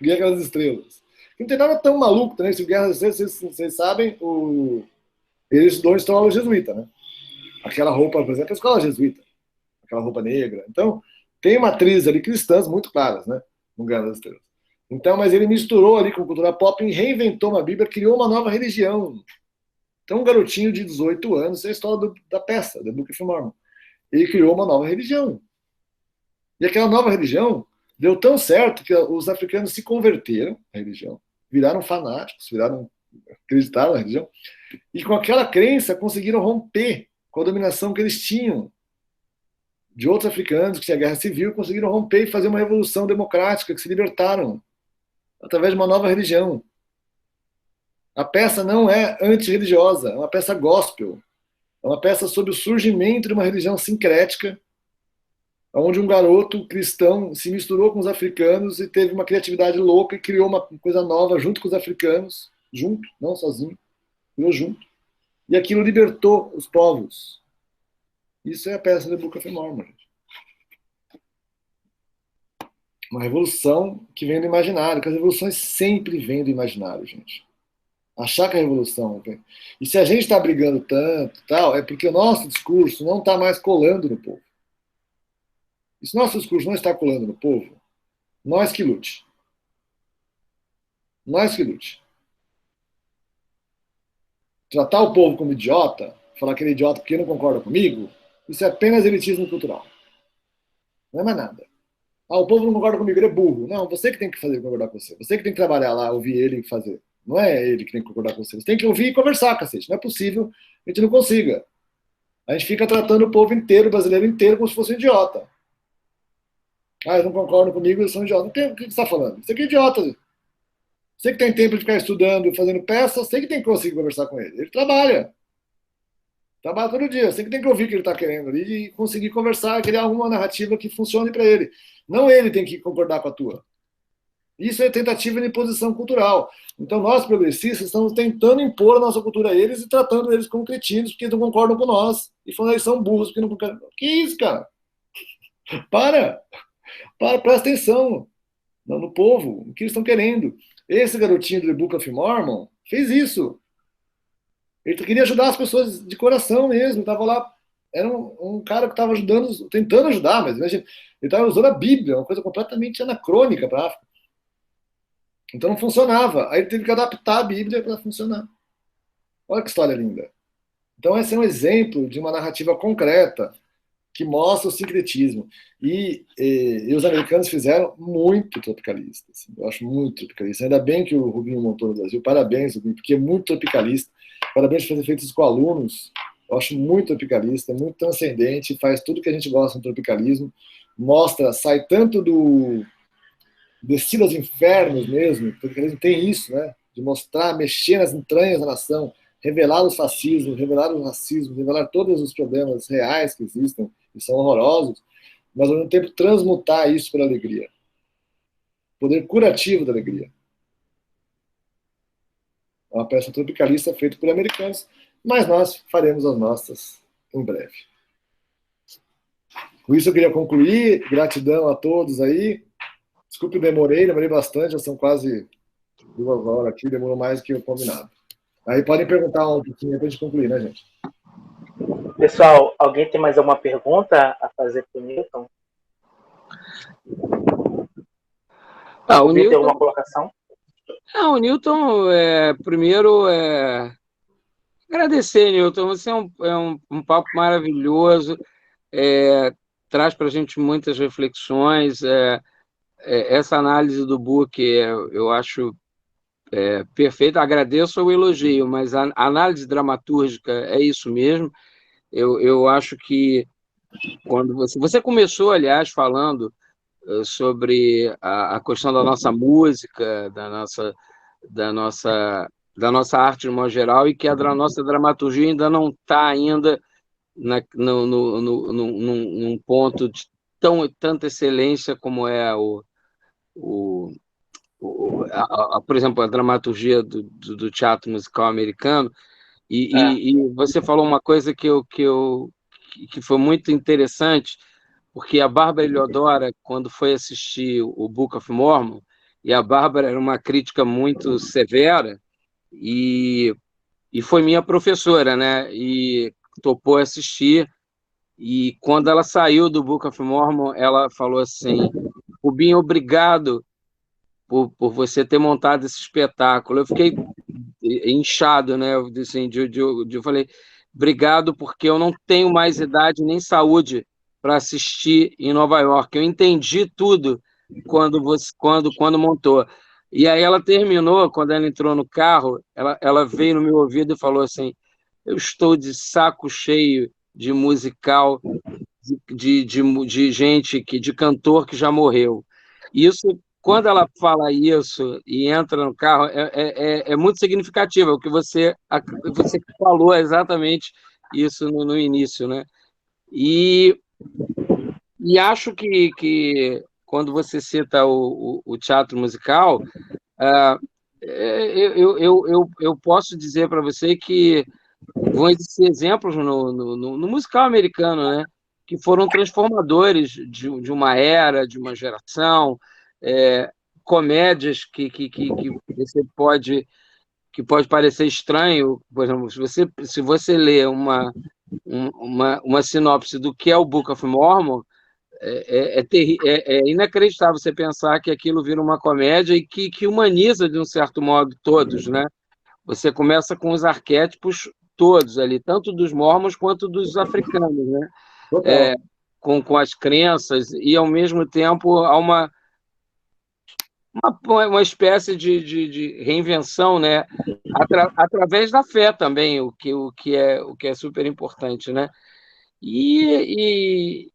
Guerra das Estrelas. Não tem nada tão maluco também. Se Guerra das Estrelas, vocês sabem, ele estudou em escola jesuíta, né? Aquela roupa, por exemplo, é a escola jesuíta. Aquela roupa negra. Então, tem matrizes ali cristãs muito claras, né? No Guerra das Estrelas. Então, mas ele misturou ali com cultura pop e reinventou uma Bíblia, criou uma nova religião. Então, um garotinho de 18 anos, é a história da peça, da Book of Mormon. Ele criou uma nova religião. E aquela nova religião deu tão certo que os africanos se converteram à religião, viraram fanáticos, acreditaram na religião, e com aquela crença conseguiram romper com a dominação que eles tinham de outros africanos que tinha guerra civil, conseguiram romper e fazer uma revolução democrática, que se libertaram através de uma nova religião. A peça não é antirreligiosa, é uma peça gospel. É uma peça sobre o surgimento de uma religião sincrética, onde um garoto cristão se misturou com os africanos e teve uma criatividade louca e criou uma coisa nova junto com os africanos, junto, não sozinho, criou junto. E aquilo libertou os povos. Isso é a peça do Book of Mormon, gente. Uma revolução que vem do imaginário, porque as revoluções sempre vêm do imaginário, gente. Achar que a revolução... E se a gente está brigando tanto, tal, é porque o nosso discurso não está mais colando no povo. E se o nosso discurso não está colando no povo, nós que lute. Nós que lute. Tratar o povo como idiota, falar que ele é idiota porque não concorda comigo, isso é apenas elitismo cultural. Não é mais nada. Ah, o povo não concorda comigo, ele é burro. Não, você que tem que fazer concordar com você. Você que tem que trabalhar lá, ouvir ele e fazer. Não é ele que tem que concordar com você. Você tem que ouvir e conversar, cacete. Não é possível que a gente não consiga. A gente fica tratando o povo inteiro, o brasileiro inteiro, como se fosse um idiota. Ah, eles não concordam comigo, eles são idiotas. O que você está falando? Você que é idiota. Você que tem tempo de ficar estudando, fazendo peça, você que tem que conseguir conversar com ele. Ele trabalha. Trabalha todo dia. Você que tem que ouvir o que ele está querendo ali e conseguir conversar, criar alguma narrativa que funcione para ele. Não ele tem que concordar com a tua. Isso é tentativa de imposição cultural. Então, nós, progressistas, estamos tentando impor a nossa cultura a eles e tratando eles como cretinos, porque eles não concordam com nós. E falando que eles são burros, porque não concordam. Que isso, cara? Para, presta atenção no povo, o que eles estão querendo. Esse garotinho do The Book of Mormon fez isso. Ele queria ajudar as pessoas de coração mesmo. Estava lá, era um cara que estava ajudando, tentando ajudar, mas imagina, ele estava usando a Bíblia, uma coisa completamente anacrônica para a África. Então não funcionava. Aí ele teve que adaptar a Bíblia para funcionar. Olha que história linda. Então esse é um exemplo de uma narrativa concreta que mostra o sincretismo. E os americanos fizeram muito tropicalista. Assim, eu acho muito tropicalista. Ainda bem que o Rubinho montou no Brasil. Parabéns, Rubinho, porque é muito tropicalista. Parabéns por ter feito isso com alunos. Eu acho muito tropicalista, muito transcendente, faz tudo que a gente gosta no tropicalismo. Mostra, sai tanto do descido aos infernos mesmo, porque eles tem isso, né? De mostrar, mexer nas entranhas da nação, revelar os fascismos, revelar o racismo, revelar todos os problemas reais que existem, que são horrorosos, mas ao mesmo tempo transmutar isso para alegria. Poder curativo da alegria. É uma peça tropicalista feita por americanos, mas nós faremos as nossas em breve. Com isso eu queria concluir. Gratidão a todos aí. Desculpe, demorei bastante, já são quase 2 horas aqui, demorou mais do que o combinado. Aí podem perguntar um pouquinho para a gente concluir, né, gente? Pessoal, alguém tem mais alguma pergunta a fazer para o Newton? O Tem Newton, alguma colocação? o Newton, primeiro, agradecer, Newton. Você é um papo maravilhoso, traz para a gente muitas reflexões. Essa análise do book eu acho perfeita. Agradeço o elogio, mas a análise dramatúrgica é isso mesmo. Eu acho que quando você começou, aliás, falando sobre a questão da nossa música, da nossa arte de modo geral, e que a nossa dramaturgia ainda não está ainda num ponto de tanta excelência como é por exemplo, a dramaturgia do teatro musical americano. E você falou uma coisa que foi muito interessante, porque a Bárbara Eliodora, quando foi assistir o Book of Mormon, e a Bárbara era uma crítica muito severa, e foi minha professora, né? E topou assistir, e quando ela saiu do Book of Mormon, ela falou assim: Rubinho, obrigado por você ter montado esse espetáculo. Eu fiquei inchado, né? Assim, eu falei, obrigado, porque eu não tenho mais idade nem saúde para assistir em Nova York. Eu entendi tudo quando montou. E aí ela terminou, quando ela entrou no carro, ela veio no meu ouvido e falou assim: eu estou de saco cheio de musical, de gente, de cantor que já morreu. Isso, quando ela fala isso e entra no carro, é muito significativo, o que você falou exatamente isso no início, né? E acho que quando você cita o teatro musical, eu posso dizer para você que vão existir exemplos no musical americano, né, que foram transformadores de uma era, de uma geração, comédias que você pode parecer estranho. Por exemplo, se você lê uma sinopse do que é o Book of Mormon, é inacreditável você pensar que aquilo vira uma comédia e que humaniza, de um certo modo, todos, né? Você começa com os arquétipos todos ali, tanto dos mormons quanto dos africanos, né? Com as crenças, e ao mesmo tempo há uma espécie de reinvenção, né? Através da fé também, o que é super importante, né? E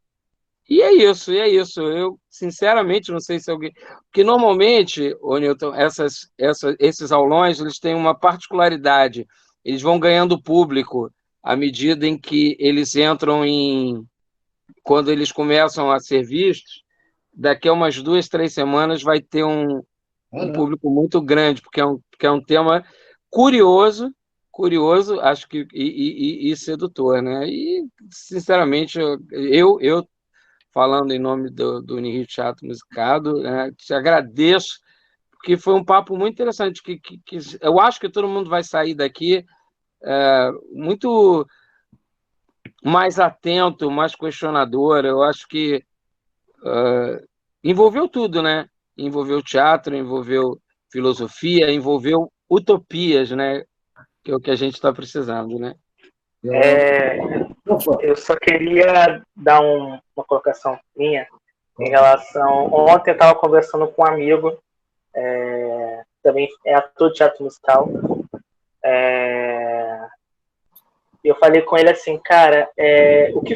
é isso, Eu, sinceramente, não sei se alguém... Porque, normalmente, ô Newton, esses aulões, eles têm uma particularidade. Eles vão ganhando público à medida em que eles entram quando eles começam a ser vistos, daqui a umas 2, 3 semanas vai ter um público muito grande, porque é um tema curioso, acho que, e sedutor, né? E, sinceramente, eu falando em nome do Unirio Teatro Musicado, né, te agradeço, porque foi um papo muito interessante, que eu acho que todo mundo vai sair daqui muito mais atento, mais questionador. Eu acho que envolveu tudo, né? Envolveu teatro, envolveu filosofia, envolveu utopias, né? Que é o que a gente está precisando, né? Eu só queria dar uma colocação minha em relação... Ontem eu estava conversando com um amigo, também é ator de teatro musical. Eu falei com ele assim, cara, o que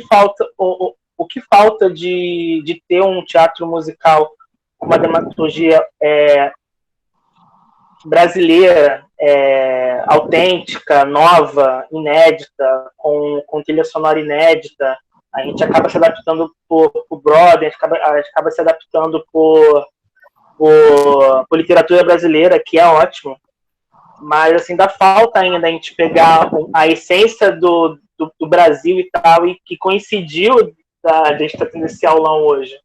falta de ter um teatro musical com uma dramaturgia brasileira, autêntica, nova, inédita, com trilha sonora inédita. A gente acaba se adaptando por Broadway, a gente acaba se adaptando por literatura brasileira, que é ótimo. Mas, assim, dá falta ainda a gente pegar a essência do Brasil e tal, e que coincidiu da gente estar tendo esse aulão hoje.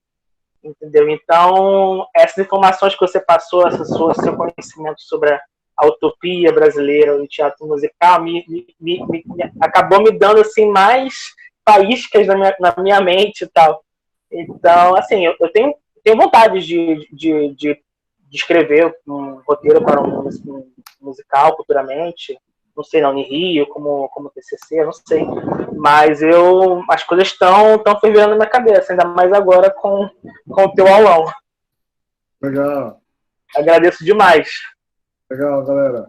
entendeu? Então, essas informações que você passou, seu conhecimento sobre a utopia brasileira, o teatro musical, acabou me dando assim mais faíscas na minha mente e tal. Então, assim, eu tenho vontade de escrever um roteiro para um musical futuramente. Não sei, não, em Rio, como TCC, não sei. Mas as coisas estão fervendo na minha cabeça, ainda mais agora com o teu aulão. Legal. Agradeço demais. Legal, galera.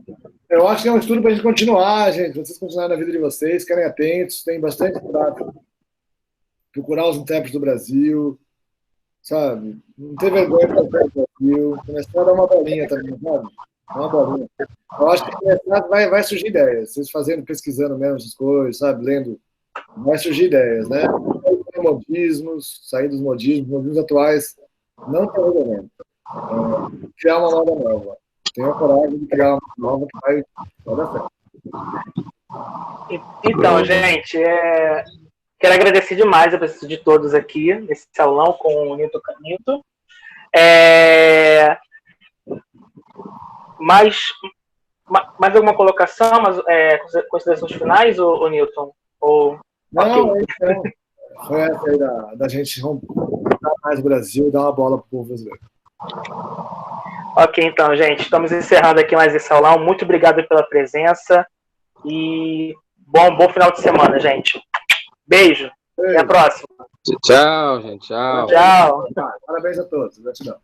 Eu acho que é um estudo para a gente continuar, gente. Vocês continuarem na vida de vocês, ficarem atentos, tem bastante prática. Procurar os intérpretes do Brasil, sabe? Não ter vergonha de fazer o Brasil. Começar a dar uma bolinha também, sabe? Uma bolinha. Eu acho que vai surgir ideias. Vocês pesquisando mesmo essas coisas, sabe? Lendo, vai surgir ideias, né? Sair dos modismos atuais não tem regulamento. Criar uma moda nova. Tenha a coragem de criar uma nova que vai dar certo. Então, gente, quero agradecer demais a presença de todos aqui nesse salão com o Nilton Canito. Mais alguma colocação? Considerações finais, ou Nilton? Não, okay. Foi essa aí da gente romper mais o Brasil e dar uma bola para o povo brasileiro. Ok, então, gente, estamos encerrando aqui mais esse aulão. Muito obrigado pela presença e bom final de semana, gente. Beijo. Até a próxima. Tchau, gente. Tchau. Tchau. Parabéns a todos. Gratidão.